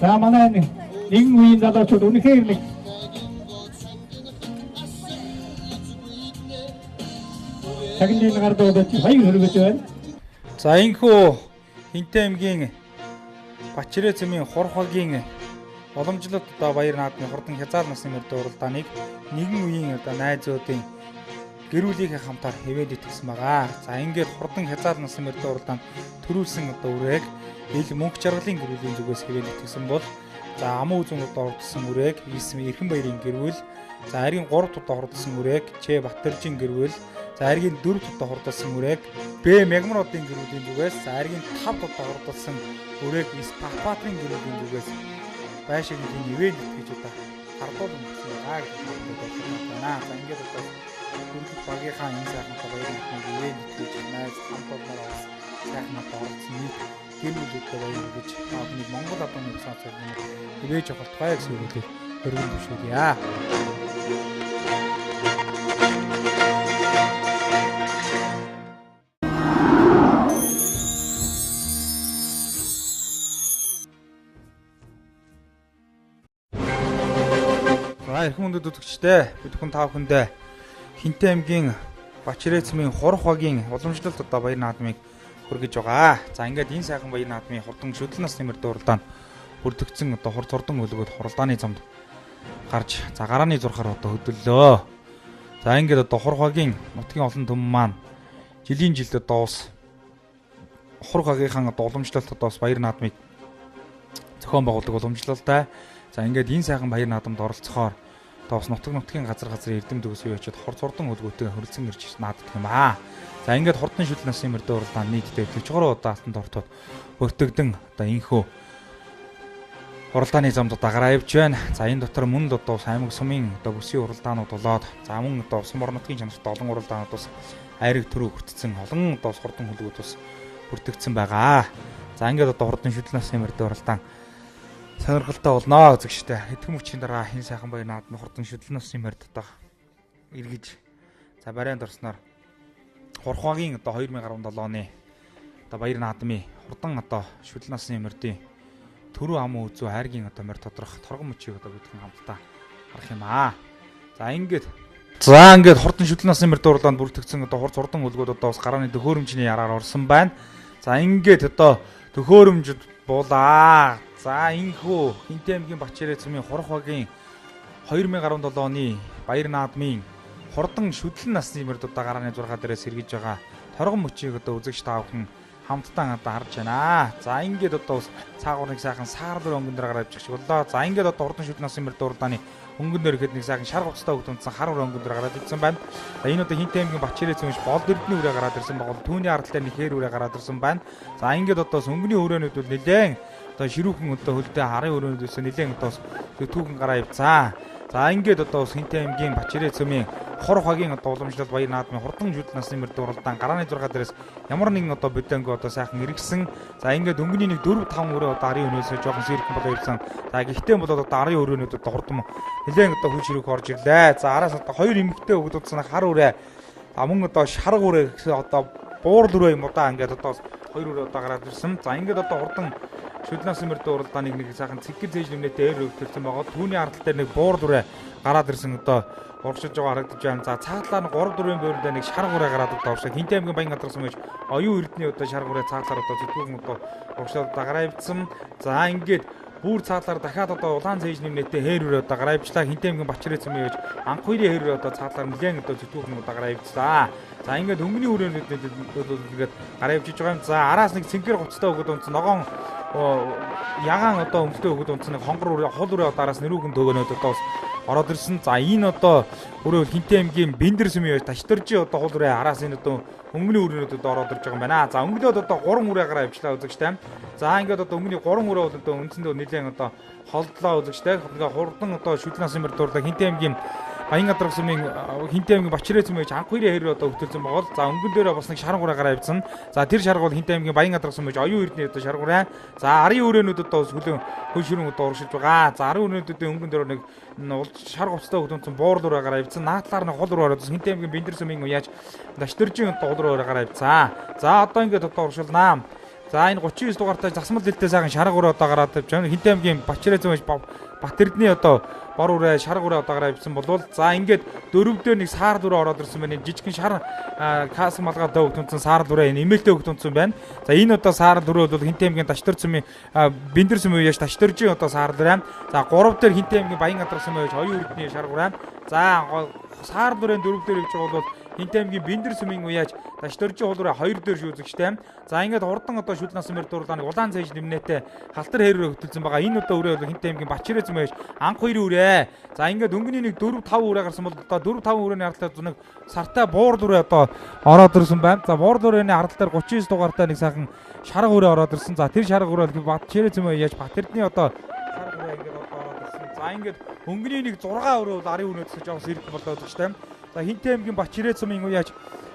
За манай нэгэн үеийн залуучууд үнэхээр нэг шагналын гардуулж баяр хүргэж байна. За энэхүү Хинтээ аймгийн Бачирээ цэмийн Хорхогийн уламжлалт одоо баяр наадмын хурдан хязгаал насны мөрдөө уралдааныг нэгэн үеийн одоо найзуудын гэрүүлийнхээ хамтаар хэвээд итгэсэн байгаа. За ингээд хурдан хязгаал насны мөрдөө уралдаанд төрүүлсэн одоо үрээг ил мөнгө чаргалын гэрүүлийн зүгээс хэвээд итгэсэн бол за амуу үзэн удаа ордсон үрээг эрхэн баярын гэрүүл, за аргийн 3 удаа ордсон үрээг Ч Баттаржийн гэрүүл, за аргийн 4 удаа ордсон үрээг Б Мягмаруудын гэрүүлийн зүгээс, за аргийн 5 удаа ордсон үрээг Батбаатарын гэрүүлийн зүгээс байшингийн ивэн гэж одоо хардуул өмсөн байгаа гэж байна. За ингээд одоо хөргөх багийнхаа энэ сайхнаа баяр наадмын ивэн гэж найз хамтлагаар бас сайхнаа орсон нийт гэрүүлүүдтэй баяр гэж таадны Монгол одооны усан цайны ивэж авалт гай гэсэн үгтэй хөргөн төвшүүлье. Эрхэм хүндэт үзэгчдээ бид бүхэн та бүхэндээ Хинтээ аймгийн Бачирээ цэмийн Хорхогийн уламжлалт одоо баяр наадмыг хүргэж байгаа. За ингээд энэ сайхан баяр наадмын хурдан шүдэл насны мөрдөө уралдаанд бүрдэгдсэн одоо хурд хурдан хөлгөөд хуралдааны замд гарч за гарааны зурхаар одоо хөдөллөө. За ингээд одоо Хорхогийн нутгийн олон түмэн маань жилийн жилд одоо ус Хорхогийнхаа одоо уламжлалт одоо бас баяр наадмыг зохион байгуулдаг уламжлалтай. За ингээд энэ сайхан баяр наадамд оролцохоор одоо бас нутгийн газар эрдэм дөгсөө очиод хурд хурдан хөлгөөтэй хөрөлцөн ирж нааддаг юм аа. За ингээд хурдан шүдэл насны мөрдөө уралдаанд нийтдээ 43 удаа алтанд ортод өртөгдөн одоо инхүү уралдааны замд одоо гараа явж байна. За энэ дотор мөн л одоо аймаг сумын одоо бүсийн уралдаанууд болоод за мөн одоо Сум орнотгийн чанарт олон уралдаанууд бас айраг төрөө хүртсэн олон одоо хурдан хөлгүүд бас бүрдэгдсэн байгаа. За ингээд одоо хурдан шүдэл насны мөрдөө уралдаан сонирхолтой болно үзэгчтэй. Хэдхэн мөчийн дараа энэ сайхан баяр наадмын хурдан шүдэл насны мөрд одоо эргэж за барайнд орсноор Хорхогийн одоо 2017 оны одоо баяр наадмын хурдан одоо шүдэл насны мөрдийн төрөө амуу үзүү хайргийн одоо морь тодрох торгон мөчийг одоо бидхэн хамтдаа харах юм аа. За ингээд За ингээд хурдан шүтлэн насны мөр дуурлаанд бүртгэгдсэн одоо хурдан үлгүүд одоо бас гарааны төхөөрөмжний яраар орсон байна. За ингээд одоо төхөөрөмжөд буулаа. За инхүү Хинтээ аймгийн Бачирээ цумын Хурх багийн 2017 оны Баяр наадмын хурдан шүтлэн насны мөрд одоо гарааны 6 дээрээс сэргийж байгаа торгон мөчийг одоо үзэгч таавхан хамтдаа одоо харж байна. За ингээд одоо бас цаагуурыг сайхан саар дөр өнгөн дээр гараад авчих боллоо. За ингээд одоо хурдан шүтлэн насны мөрд дуурлааны өнгөн дээр ихэд нэг сайхан шар гоцтой өгдөнцөн хар өр өнгөн дээр гараад ирсэн байна. За энэ одоо Хинтээ аймгийн Бачирээ цумын бол дэрдний үрээ гараад ирсэн баг. Түүний аралтай нэг хээр үрээ гараад ирсэн байна. За ингээд одоо өнгөний өрөөнүүд бол нэлээд одоо ширүүхэн одоо хөлтэй харын өрөөнүүдээс нэлээд одоо түүхэн гараа ивцаа. За ингээд одоо Хинтээ аймгийн Бачирээ цумын Хурх багийн одоо уламжлалт Баяр наадмын хурдан шүтлэн насны мөр дуурлаан гарааны 6 дээрээс ямар нэгэн одоо бодонго одоо сайхан иргсэн. За ингээд өнгөний нэг 4-5 өрөө одоо арын өнөөсөө жоохон сэрхэн болоо ивсэн. За гэхдээ бол одоо арын өрөөнүүд одоо хурдан нэлээд одоо хүн ширүүх орж ирлээ. За араас одоо 2 эмэгтэй өгдөөдсөн хар үрээ мөн одоо шарга үрээ гэсэн одоо буурал үрээ юм удаа ингээд одоо 2 өрөө одоо гараад ирсэн. За ингээд одоо хурдан шүтлэн насны мөр дуурлаан нэг сайхан цэггэл зээж нэмнэтэй ээр өгдөлсөн байгаа. Түүний арал дээр нэг буурал үрээ гараад ирсэн одоо урагшиж байгаа харагдаж байна. За цаатлаар нь 3-4 байранд нэг шарга үрээ гараад одоо урагшаа Хинтээ аймгийн Баян гадарсан мэж оюун эрдний одоо шарга үрээ цаатлаар одоо зүтгэн одоо урагшаад гараа ивцсан. За ингээд бүр цаатлаар дахиад одоо улаан цээж нэмнэтэй хээр үрээ одоо гараа ивчлаа. Хинтээ аймгийн Бачирээ цумын ээж анх хоёрын хээр үрээ одоо цаатлаар нэлээд одоо зүтгэн одоо гараа ивцлаа. За ингээд өнгөний өрөөнүүд ингээд гараа ивчиж байгаа юм. За араас нэг цэнхэр хувцтай өгöd унц ногоон ягаан одоо өмстэй өгöd унц нэг хонгор үрээ хол үрээ одоо араас нэрүүхэн төгөөнөд одоо ороод ирсэн. За энэ одоо өөрөө Хинтээ аймгийн Бэндэр сүмийн Ташторжи одоо хол үрээ араас энэ одоо өнгөний өрөөнөд одоо ороод ирж байгаа юм байна. За өнгөлөөд одоо 3 үрээ гараа авчлаа үзэгчтэй. За ингээд одоо өнгөний 3 үрээ бол одоо үндсэндээ нэлээд одоо холдлоо үзэгчтэй. Ингээ хурдан одоо шүтлэн насны мөр дуурлаа Хинтээ аймгийн Баян гадарх сүмийн Хинтээ аймгийн Бачирээ цумын анх хоёрын хээр одоо өгдөлсөн байгаа бол за өнгөн дээр бас нэг шарга ураа гараа авсан. За тэр шарга бол Хинтээ аймгийн Баян гадарх сүмийн оюун эрдний одоо шарга ураа. За арын өрөөнүүд одоо хүлэн хөл ширүүн одоо урагшилж байгаа. За арын өрөөнүүдийн өнгөн дээр нэг шарга хувцтай өгдөлсөн буурал ураа гараа авсан. Наадлаар нь хол ураа ороод Хинтээ аймгийн Бэндэр сүмийн уяаж Ташторжийн одоо хол ураа гараа авсан. За одоо ингээд одоо урагшилнаа. За энэ 39 дугаартай засмал дэлтэй сайхан шарга ураа одоо гараад авч байгаа. Хинтээ аймгийн Бачирээ цумын Бат эрдний одоо бор үрээ шарга үрээ одоо гараа ивсэн болвол за ингээд дөрөвдөө нэг саар дүрээ ороод ирсэн байна. Жижигхэн шар кас малгай дөө өгтөнцөн саар дүрээ нэмэлтээ өгтөнцөн байна. За энэ одоо саар дүрээ бол Хинтээ аймгийн Таштор цумын Бэндэр сүмийн уяаж Ташторжийн одоо саар дүрээ. За 3 дээр Хинтээ аймгийн Баян гадарх сүмийн уяаж оюун эрдний шарга үрээ. За саар дүрээ 4 дээр ивж байгаа бол Хинтээ аймгийн Бэндэр сүмийн уяаж Ташторжийн хол үрээ 2 дээр шүүзэгчтэй. За ингээд хурдан одоо шүтлэн насны мөр дуурлааны улаан цээж нэмнэтэй халтар хээр өгдөлсөн байгаа. Энэ одоо үрээ бол Хинтээ аймгийн Бачирээ цумын анх хоёрын үрээ. За ингээд өнгөний нэг 4-5 үрээ гарсан бол одоо 4-5 үрээний аралтай зүнэг сартай буурал үрээ одоо ороод ирсэн байна. За буурал үрээний арал дээр 39 дугаартай нэг сайхан шарга үрээ ороод ирсэн. За тэр шарга үрээ бол Бачирээ цумын яаж Бат эрдний одоо шарга үрээ ингээд одоо ороод ирсэн. За ингээд өнгөний нэг 6 үрээ бол арын үнөөс жоос ирэх болоод өгчтэй. За Хинтээ аймгийн Бачирээ цумын уяаж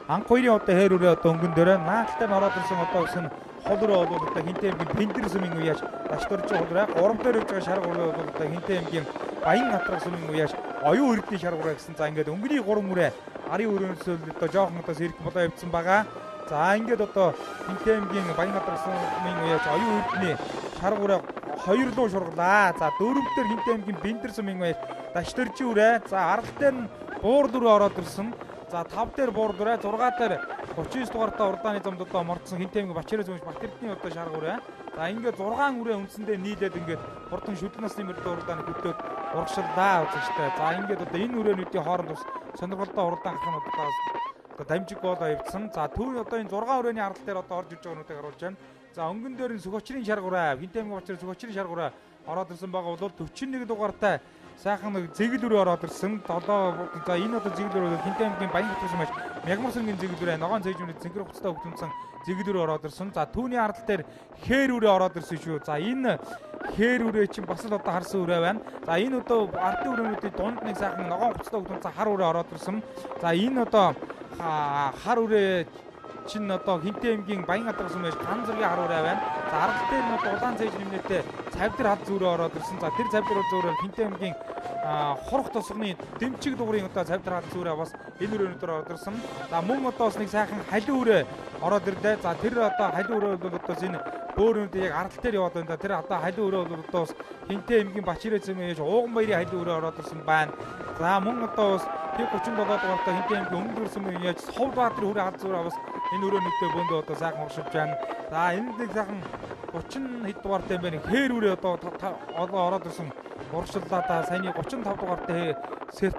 анх хоёрын одоо хээр үрээ одоо өнгөн дээр наалттай нь ороод ирсэн одоо гэсэн хол үрээ бол одоо Хинтээ аймгийн Бэндэр сүмийн уяаж Ташторжийн хол үрээ 3 дээр явж байгаа шарга үрээ бол одоо Хинтээ аймгийн Баян гадарх сүмийн уяаж оюун эрдний шарга үрээ гэсэн. За ингээд өнгөний 3 үрээ арын өрөөнөөс одоо жоохон одоо сэрх болоо явцсан байгаа. За ингээд одоо Хинтээ аймгийн Баян гадарх сүмийн уяаж оюун эрдний шарга үрээ 2 руу шурглаа. За 4 дээр Хинтээ аймгийн Бэндэр сүмийн уяаж Ташторжийн үрээ. За арал дээр нь буур дүрээ ороод ирсэн. За 5 дээр буур дүрээ 6 дээр 39 дугаартай урдааны замд одоо мордсон Хинтээ аймгийн Бачирээ цумын Бат эрдний одоо шарга үрээ. За ингээд 6 үрээ үндсэндээ нийлээд ингээд хурдан шүтлэн насны мөр урдааны хөдөөд урагшиллаа үзэгчтэй. За ингээд одоо энэ үрээнүүдийн хооронд бас сонирхолтой урдаан гарах нь одоо дамжиг гол авчихсан. За төв одоо энэ 6 үрээний арал дээр одоо орж иж байгаануудыг харуулж байна. За өнгөн дээр нь Сүхөчрийн шарга үрээ Хинтээ аймгийн Бачирээ Сүхөчрийн шарга үрээ ороод ирсэн байгаа бол 41 дугаартай сайхан нэг зэглэл үрээ ороод ирсэн. 7 за энэ одоо зэглэл үрээ Хинтээ аймгийн Баян гадарх сүмээс Мягмарсангийн зэглэл үрээ ногоон цээжмэд цэнхэр хувцастай өгдөнсөн зэглэл үрээ ороод ирсэн. За түүний арал дээр хээр үрээ ороод ирсэн шүү. За энэ хээр үрээ чинь бас л одоо харсан үрээ байна. За энэ одоо ардын үрээнүүдийн дунд нэг сайхан ногоон хувцастай өгдөнсөн хар үрээ ороод ирсэн. За энэ одоо хар үрээ чин одоо Хинтээ аймгийн Баян гадарх сүмээс ган зэргийн хар үрээ байна. За арал дээр нь одоо улаан цээж нэмнэтэй цавдар хад зүрээ ороод ирсэн. За тэр цавдар зүрээр Хинтээ аймгийн Хурх тосгоны дэмчиг дугрын одоо цавдар хад зүрээ бас энэ өрөөнөөр ороод ирсэн. За мөн одоо бас нэг сайхан халиу үрээ ороод ирлээ. За тэр одоо халиу өрөө бол одоо энэ бөөрөнд яг арал дээр яваад байна. Тэр одоо халиу өрөө бол одоо бас Хинтээ аймгийн Бачирээ цумын ээж ууган баярын халиу өрөө ороод ирсэн байна. За мөн одоо бас Тэг 37 дугаартай Хинтээ аймгийн өмнөд Дүрсмийн яаж Совбаатарын хүрээ хад зураа бас энэ өрөөнөдөө бөөндөө одоо сайхан уршилж байна. За энэ нэг сайхан 30 хэд дугаартай юм байна. Хээр үрээ одоо ороод ирсэн уршиллаа та саяны 35 дугаартай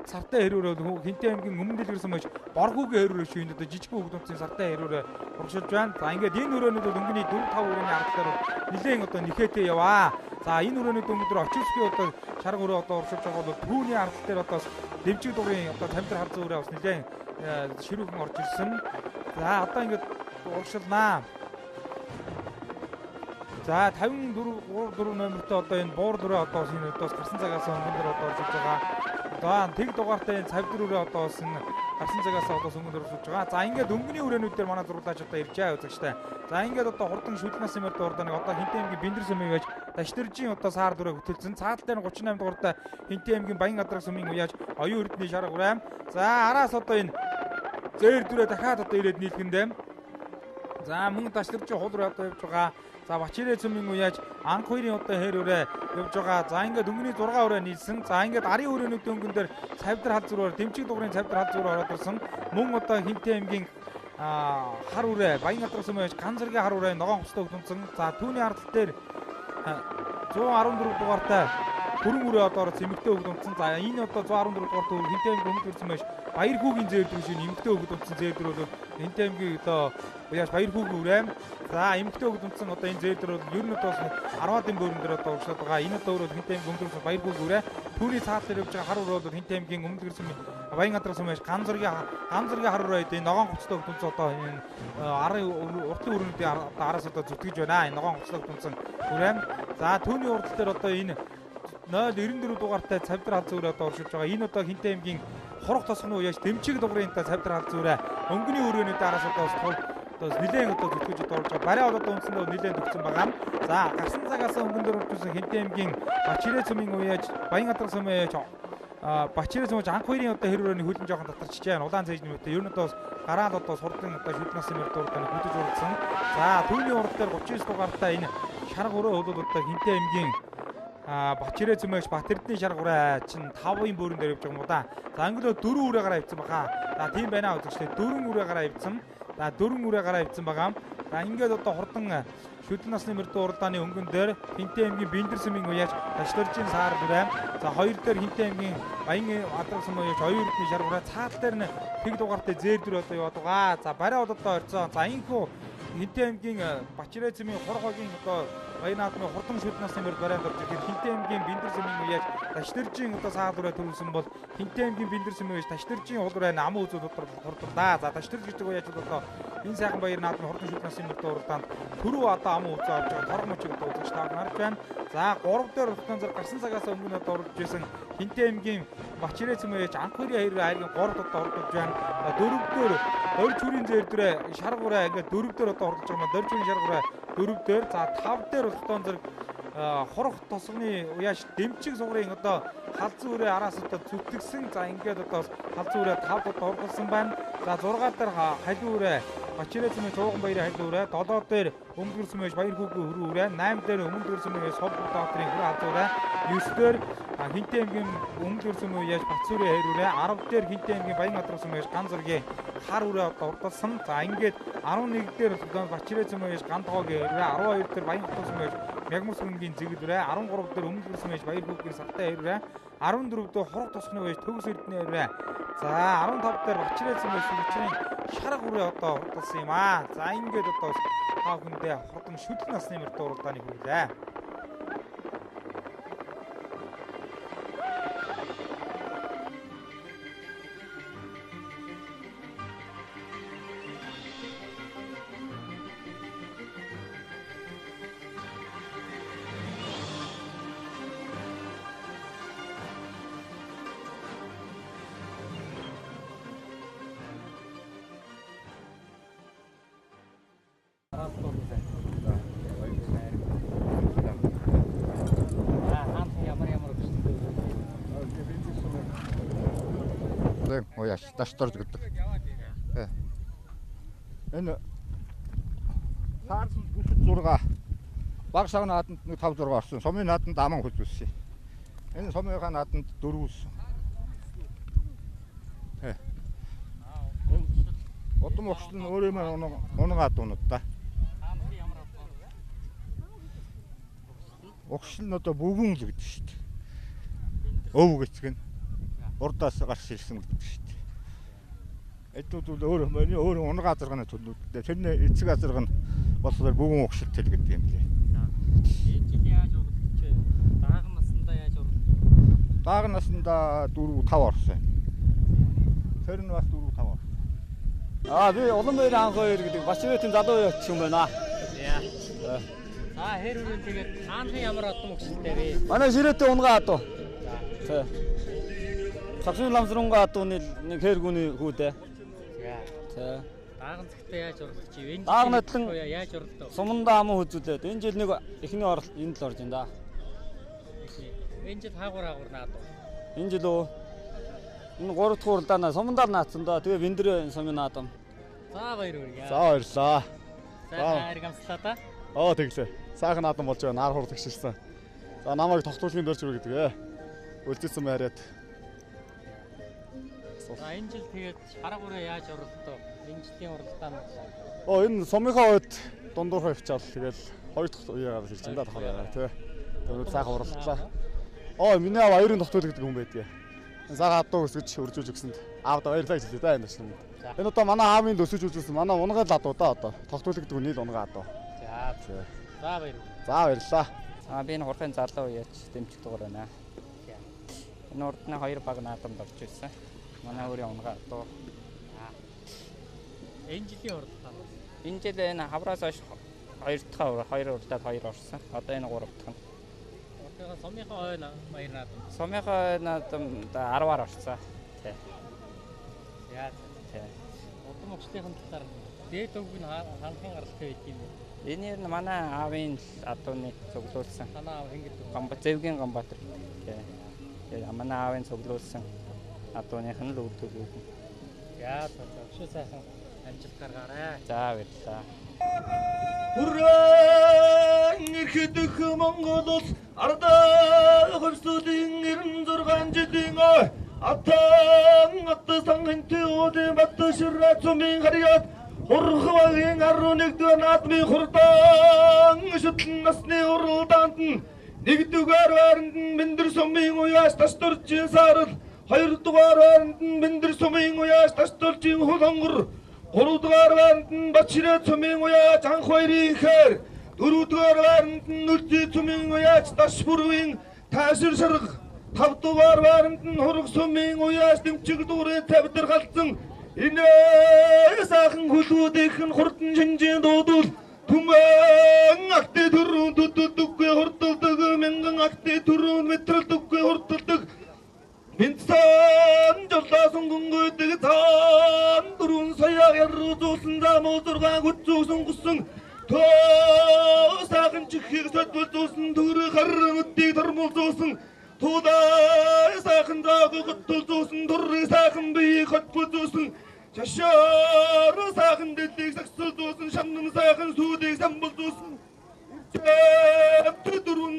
сартай хэрүүрээ Хинтээ аймгийн өмнөд дэлгэрсэн мэж боргуугийн хэрүүрээ шийнд одоо жижиг хөвгдөнцийн сартай хэрүүрээ уршилж байна. За ингээд энэ өрөөнүүд бол өнгөний 4-5 өрөөний аргалаар нэлээд одоо нэхэтэй яваа. За энэ өрөөний өнөөдөр очилсгүй одоо шарга өрөө одоо уршилж байгаа бол түүний аргал дээр одоо дэмжиг дугрын одоо тамир хар зүүрээ бас нэлээд ширүүхэн орж ирсэн. За одоо ингээд уршилнаа. За 54 номертой одоо энэ буур дүрээ одоо энэ өдөөс гарсан цагаас өмнөдөр одоо орж ирж байгаа. Одоо тэг дугаартай энэ цав дүрээ одоо бас энэ гарсан цагаас одоо өмнөдөр орж ирж байгаа. За ингээд өнгөний өрөөнүүд дээр манай зурлаач одоо ирж байгаа үзэгчтэй. За ингээд одоо хурдан шүлнээс юмэр дуурдаа нэг одоо Хинтээ аймгийн Бэндэр сүмийг байж Дашдэржийн одоо саар дүрээ хөтөлсөн. Цаадал дээр 38 дугаартай Хинтээ аймгийн Баян Адрах сүмийн уяаж оюун эрдэнэ шарга ураам. За араас одоо энэ зээр дүрээ дахиад одоо ирээд нийлгэндээ. За мөн Дашдэржийн хул руу одоо явж байгаа. За Бачирээ цөмийн уяаж анх хоёрын одоо хээр өрөө явж байгаа. За ингээд өнгөний 6 өрөө нийлсэн. За ингээд арын өрөөнүүдийн өнгөн дээр цавдар хал зургаар дэмчиг дугрын цавдар хал зургаар ороод ирсэн. Мөн одоо Хинтээ аймгийн хар үрээ Баян Адрах сүм уяаж ган зэргийн хар үрээ ногоон хувцастай хөдөлсөн. За түүний ардал дээр 114 дугаартай хөрөн үрээ одоо ороод эмэгтэй хөвгд унтсан. За энэ одоо 114 дугаартай Хинтээ аймгийн өмнөд ирсэн байж Баяр хүүгийн зээр дүр шиг эмэгтэй хөвгд унтсан зээр дүр бол Хинтээ аймгийн одоо уяаж Баяр хүүгийн үрээ. За эмэгтэй хөвгд унтсан одоо энэ зээр дүр бол ер нь одоо 10-аад бөөрөн дээр одоо урагшлаад байгаа. Энэ одоо өөрөө Хинтээ аймгийн өмнөд ирсэн Баяр хүүгийн үрээ. Түүний цаат дээр явж байгаа хар өрөө бол Хинтээ аймгийн өмнөд ирсэн Баян Адрах сүм байж ган зэргийн хар өрөө энэ ногоон хувцастай хөдөлсөн одоо энэ арын уртлын өрөөнүүдийн араас одоо зүтгэж байна. Энэ ногоон хувцастай хөдөлсөн үрээ. За түүний урдл дээр одоо энэ 094 дугаартай цавдар хал зүүрээ одоо оршиж байгаа. Энэ одоо Хинтээ аймгийн хурах тосгоны уяаж дэмчиг дугрын та цавдар хал зүүрээ өнгөний өрөөний дараас одоо нэлээд одоо зүтгэж одоо орж байгаа. Барай одоо үндсэндээ нэлээд өгсөн байгаа. За гарсан цагаас өнгөн дээр оржсэн Хинтээ аймгийн Бачирээ цөмийн уяаж Баян Адрах сүм уяаж Бачирээ цөмөж анх хоёрын одоо хэр өрөөний хөлн жоохон татарчж байгаа. Улаан цайжны мөтө ер нь одоо гараад одоо сурдан одоо шүднээс юм дурдаа хөдөж урдсан. За түүний урд дээр 39 дугаартай энэ шарга өрөө бол одоо Хинтээ аймгийн Бачирээ цөмөж Батэрдний шарга өрөө чинь 5-ын бөөрөн дээр явж байгаа юм да. За ангилөө 4 үрээ гараа авцсан баха. За тийм байна үзэгчтэй 4 үрээ гараа авцсан. За 4 үрээ гараа авцсан байгаа. За ингээд одоо хурдан шүдэн насны мөрдөө уралдааны өнгөн дээр Хинтээ аймгийн Бэндэр сүмийн уяаж Дашдэржийн саар дүрээ. За хоёр дээр Хинтээ аймгийн Баян Адрах сүм уяаж оюун эрдэнэ шарга өрөө. Цаат дээр нь тэг дугаартай зээр дүр одоо яваад байгаа. За барай одоо орцоо. За инхүү Хинтээ аймгийн Бачирээ цөмийн хурхогийн одоо Баян наадмын хурдан шүдэн насны мөрд барайд орж ирэхэд Хинтээ аймгийн Бэндэр сүмийн уяаж Дашдэржийн одоо саар дүрээ төрүүлсэн бол Хинтээ аймгийн Бэндэр сүмийн уяаж Дашдэржийн хулраа намын үзүүд хурдлаа. За Дашдэрж гэдэг уяаж одоо энэ сайхан Баяр наадмын хурдан шүдэн насны мөрд уралдаанд түрүү одоо амын үзээ авч байгаа торг мөчийг одоо үзэж таарч байна. За 3 дээр уралдаан зэрэг гарсан цагаас өмнө одоо орж ирсэн Хинтээ аймгийн Бачирээ цөм уяаж анх хоёрын хайрын 3-д одоо орж байна. За 4 дээр дөрж хүрийн зээр дүрээ шарга ураа ингээд 4 дээр одоо орж байгаа юм. Дөрж хүрийн шарга ураа 4 дээр за 5 дээр уралдаан зэрэг хурах тосгоны уяаж дэмчиг сугрын одоо хал зүүрээ араас одоо зүтгэсэн. За ингээд одоо хал зүүрээ 5 одоо ургалсан байна. За 6 дээр халиурээ Бачирээ цөмийн Цууган Баярын халиурээ 7 дээр Өмнөд Дүрсэн байж Баяр хүүгийн хөрүүрээ 8 дээр Өмнөд Дүрсэн байж Совбаатарын хөрөө хазуураа 9 дээр Хинтээ аймгийн Өмнөд Дүрсэн уяаж Бацүрээ хэрүүрээ 10 дээр Хинтээ аймгийн Баян Адрах сүм уяаж ган зэргийн хар үрээ одоо урдалсан. За ингээд 11 дээр Бачирээ цөм уяаж ган тоогоо хэрүүрээ 12 дээр Баян Адрах сүм уяаж Мягмар сүмгийн зэгдвэрээ 13 дээр Өмнөд Дүрсэн байж Баяр хүүгийн сартай хэрүүрээ 14 дээр хурах тосгоны уяаж Төгс эрдэнэ хэрүүрээ за 15 дээр Бачирээ цөм уяаж Сүлжрийн шарга үрээ одоо урдалсан юм аа. За ингээд одоо тав хүндээ хурдан шүдэн насны мөрд уралдааны хүргэлээ. Уяаж Дашдэрж гэдэг. Энэ саарсан бүсэд 6 баг сав нааданд нэг 5 6 орсон. Сумын нааданд аман хөл үссэн. Энэ сумынхаа нааданд 4 үссэн. Удам огшил нь өөрөө маань унгаа дуунууд та. Огшил нь одоо бүгэн л гэдэг шүү дээ. Өв гэцэг нь урдаас гарч ирсэн гэдэг шүү дээ. Эднүүд бол өөрөө унгаа зарганы төлөвлөлттэй. Тэрний эцэг азарга нь болохоор бүгэн огшил тэл гэдэг юм лээ. Энэ жил яаж уралдаж вэ? Дааг наснда яаж уралдав? Дааг наснда 4-5 орсон. Тэр нь бас 4-5 орсон. Би Улаанбаяр хаан хоёр гэдэг Бачирэтийн залуу ягч юм байна. Хэр үрэн тэгээд хаанхын ямар одон өгшөлтэй вэ? Манай Ширэтийн унгаа адуу. Тий. Сагсын ламсрунгаа адууны нэг хэргүүний хүүдээ. Тий. Дааган цагтаа яаж уралдаж вэ? Дааг надлан яаж уралдав? Сумандаа аман хүзүүлээд энэ жил нэг эхний оролт энд л орж байна да. Энэ жил хаагур наад. Энэ жил үү? Энэ 3 дахь уралдаанаа Сумандаар наацсан да. Тэгээ Виндэр сумын наадам. За баяр хүргэе. За баярлаа. За хайр гамслаа та. Тэглээ. Сайхан наадам болж байгаа. Нар хурд гიშсэн. За намайг тогтуулахын дөрж өрөө гэдэг ээ. Үлдээсэн байраад. За энэ жил тэгээд хараагаараа яаж уралдав? Энэ жилийн уралдаан. Энэ сумынхаа үед дундуурхаа явчаал. Тэгээд хоёр дахь уяагаар хэлж байна да давхар тий. Тэгээд сайхан уралдлаа. Миний аав аюурын тогтуул гэдэг хүн байдгийг. Сайхан адуу өсгөж өржүүлж өгсөнд аавд баярлалаа гэж хэлээ да энэ чинь. Энэ одоо манай аавын өсөж үзүүлсэн. Манай унгаа л адуу да одоо. Тогтуул гэдэг үнийг унгаа адуу. За баяр. За баярлалаа. Би энэ хурхын залуу яач дэмжих дугаар байна. Энэ урдны хоёр баг наадамд орж ирсэн. Манай өөрийн унгаа дуу. Энэ жилийн уралдаан. Энэ жил энэ хавраас хойш хоёр уралдаад хоёр орсон. Одоо энэ 3 дахь. Урдныхаа сумынхаа ойн баяр наадам. Сумынхаа наадам 10-аар орсон. Тий. Яа тий. Удам огшлынхын талаар дээд өвг нь хаанхын гаралтай байт юм бэ? Энэ нь манай аавын адууны цуглуулсан. Манай аав хэн гэдэг? Зэвгийн Ганбаатар. Тэгээ манай аавын цуглуулсан адууных нь л өвдөлүүд. Яа зөвшөө сайхан амжилт гаргаарай. За баярлалаа. Хүрэн ирэхэд Монгол улс ардаа хөрсөлийн 96 жилийн атсан хэнтүүд баттшраа цумын харьяат Хурхвагийн 11-р наадмын хурдан шүтлэн насны уралдаанд нь 1-р байранд нь Бэндэр сумын уяас Ташдуржийн саарал 2-р байранд нь Бэндэр сумын уяас Ташдуржийн хулонгор 3-р байранд нь Бачирет сумын уяас Анх баярын хэр 4-р байранд нь Үлзий сумын уяас Дашбүргийн Таашир шарга 5-р байранд нь Хург сумын уяас Дэмчиг дүүрээ тавьдар галзан энэ сайхан хөлүүдийнхэн хурдан шинжийн дуудвал түмэн акти төрүүн дуддugгүй хурдалдаг мянган акти төрүүн мэтрэлдэггүй хурдалдаг Минсан жоллаасан гүнгөйдэг цаан дөрвөн саяг ярруусан замуу 6 хүчүүсэн гусан тоо сайхан чихийг сөдвөлзүүлсэн төрө харрын өдийг тормолзуулсан туудай сайхан заагүй готтулзуулсан төррийг сайхан биеийг хотбулзуулсан Чашаар сайхан дэлийг сагсуулсан шамнам сайхан сүүдийг самбулзуулсан дөрвөн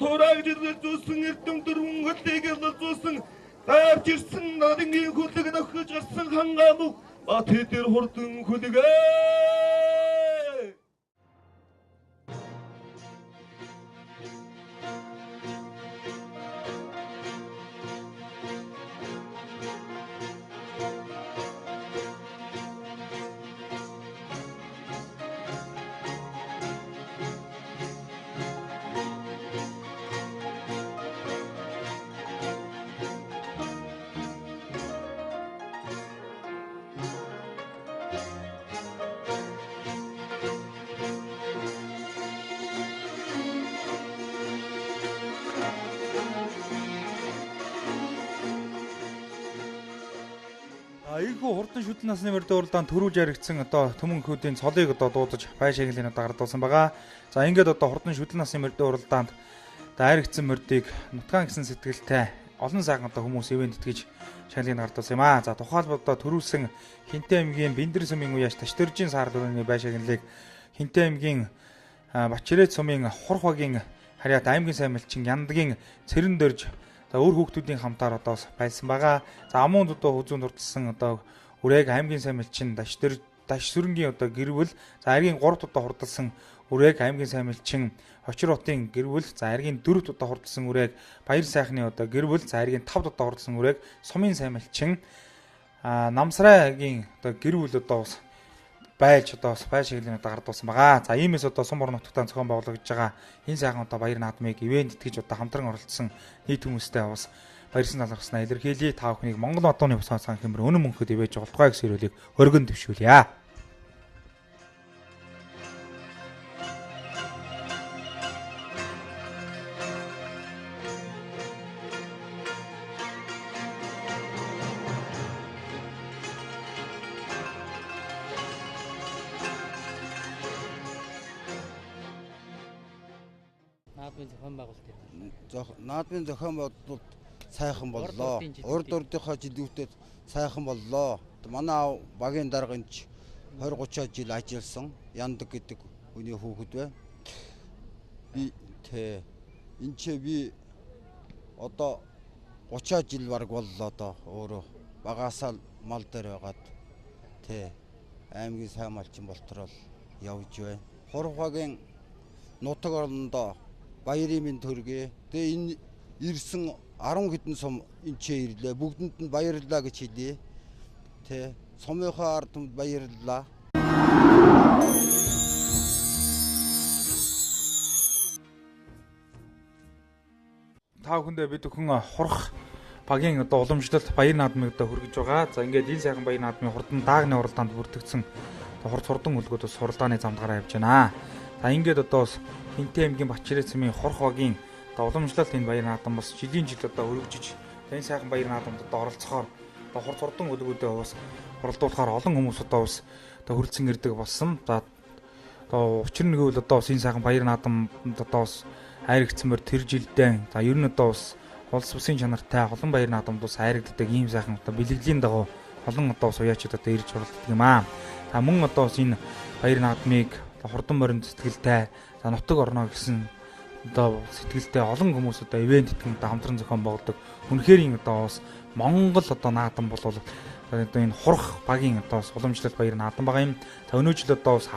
туурайг жирлэлзүүлсэн эрдэм дөрвөн хөлийг ялзуулсан гайвч ирсэн надынгийн хөлөг нөхөж гарсан хангаамug бат хэдэр хурдан хөлөгээ Айгүй хурдан шүтэн насны мөрдөө уралдаанд төрүүлж яригдсан одоо төмөнхүүдийн цолыг одоо дуудаж байшаагийн одоо гардуулсан байгаа. За ингээд одоо хурдан шүтэн насны мөрдөө уралдаанд дайрагдсан мөрдийг нутгаан гэсэн сэтгэлтэй олон сайхан одоо хүмүүс ивент итгэж шалгийг гардуулсан юм аа. За тухайлбал одоо төрүүлсэн Хинтээ аймгийн Бэндэр сумын уяаш Ташдөржийн сар дөрөвний байшаагийн Хинтээ аймгийн Бачирет сумын Хурхвагийн харьяат аймгийн сайн малчин Яндгийн Цэрэн дөрж өөр хүүхдүүдийн хамтаар одоо байсан байгаа. За амуунд одоо хүзүүнд хурдсан одоо Үрэг аймгийн сайн малчин даш сүрэнгийн одоо гэрвэл за Айргийн 3-т удаа хурдсан Үрэг аймгийн сайн малчин Очир хотын гэрвэл за Айргийн 4-т удаа хурдсан Үрэг Баяр сайхны одоо гэрвэл за Айргийн 5-т удаа хурдсан Үрэг Сумын сайн малчин Намсрайгийн одоо гэрвэл одоо бас байж одоо бай шиглэлийн одоо гардуулсан байгаа. За иймээс одоо Сум орон нутагтаа зохион байгуулагдж байгаа энэ сайхан одоо баяр наадмыг ивент итгэж одоо хамтран оролцсон нийт хүмүүстэй бас баярсан талархснаа илэрхийлье. Та бүхнийг Монгол одооны босоо сан хэмбэр өнөн мөнхөд ивэж болтугай гэсэн ирүүлгийг өргөн дэвшүүлье. Наадмын зохион байгуулалт сайхан боллоо. Урд урдынхаа жилүүдэд сайхан боллоо. Манай аав багийн даргач 20-30 жил ажилласан. Яндаг гэдэг хүний хүүхэд бай. Би одоо 30 жил баг боллоо доо өөрөө багасаа мал дээр байгаад аймгийн сайн малчин болторол явж байна. Хурхагийн нутаг орондоо баярын минь төргөө. Тэгээ энэ ирсэн 10 хэдэн сум энчээ ирлээ. Бүгдэнд нь баярлалаа гэж хэлье. Сумынхаа ард түмэд баярлалаа. Та бүхэндээ бид бүхэн хурх багийн одоо уламжлалт баяр наадмыг одоо хүргэж байгаа. За ингээд энэ сайхан баяр наадмын хурдан даагны уралдаанд бүртгэгдсэн хурц хурдан үлгүүд бас суралдааны замдгаараа явж байна. За ингээд одоо Хинтээ аймгийн Бачирээ цэмийн хурх багийн одоо уламжлалт энэ баяр наадам бас жилийн жил одоо өргөжж энэ сайхан баяр наадамд одоо оролцохоор одоо хурц хурдан үлгүүдээ бас оролдуулахаар олон хүмүүс одоо бас одоо хүрэлцэн ирдэг болсон. За одоо учир нь гэвэл одоо бас энэ сайхан баяр наадамд одоо бас айрагцмаар тэр жилдээ за ер нь одоо бас улс бүсийн чанартай олон баяр наадамд бас айрагддаг ийм сайхан одоо бэлгэлийн дагуу олон одоо бас уяачид одоо ирж оролцдог юм аа. За мөн одоо бас энэ баяр наадмыг хурдан морин сэтгэлтэй за нутаг орно гэсэн одоо сэтгэлтэй олон хүмүүс одоо ивент итгэн хамтран зохион байгуулдаг. Үнэхээр одоо бас Монгол одоо наадам бол одоо энэ хурх багийн одоо уламжлалт баяр наадам байгаа юм. За өнөө жил одоо бас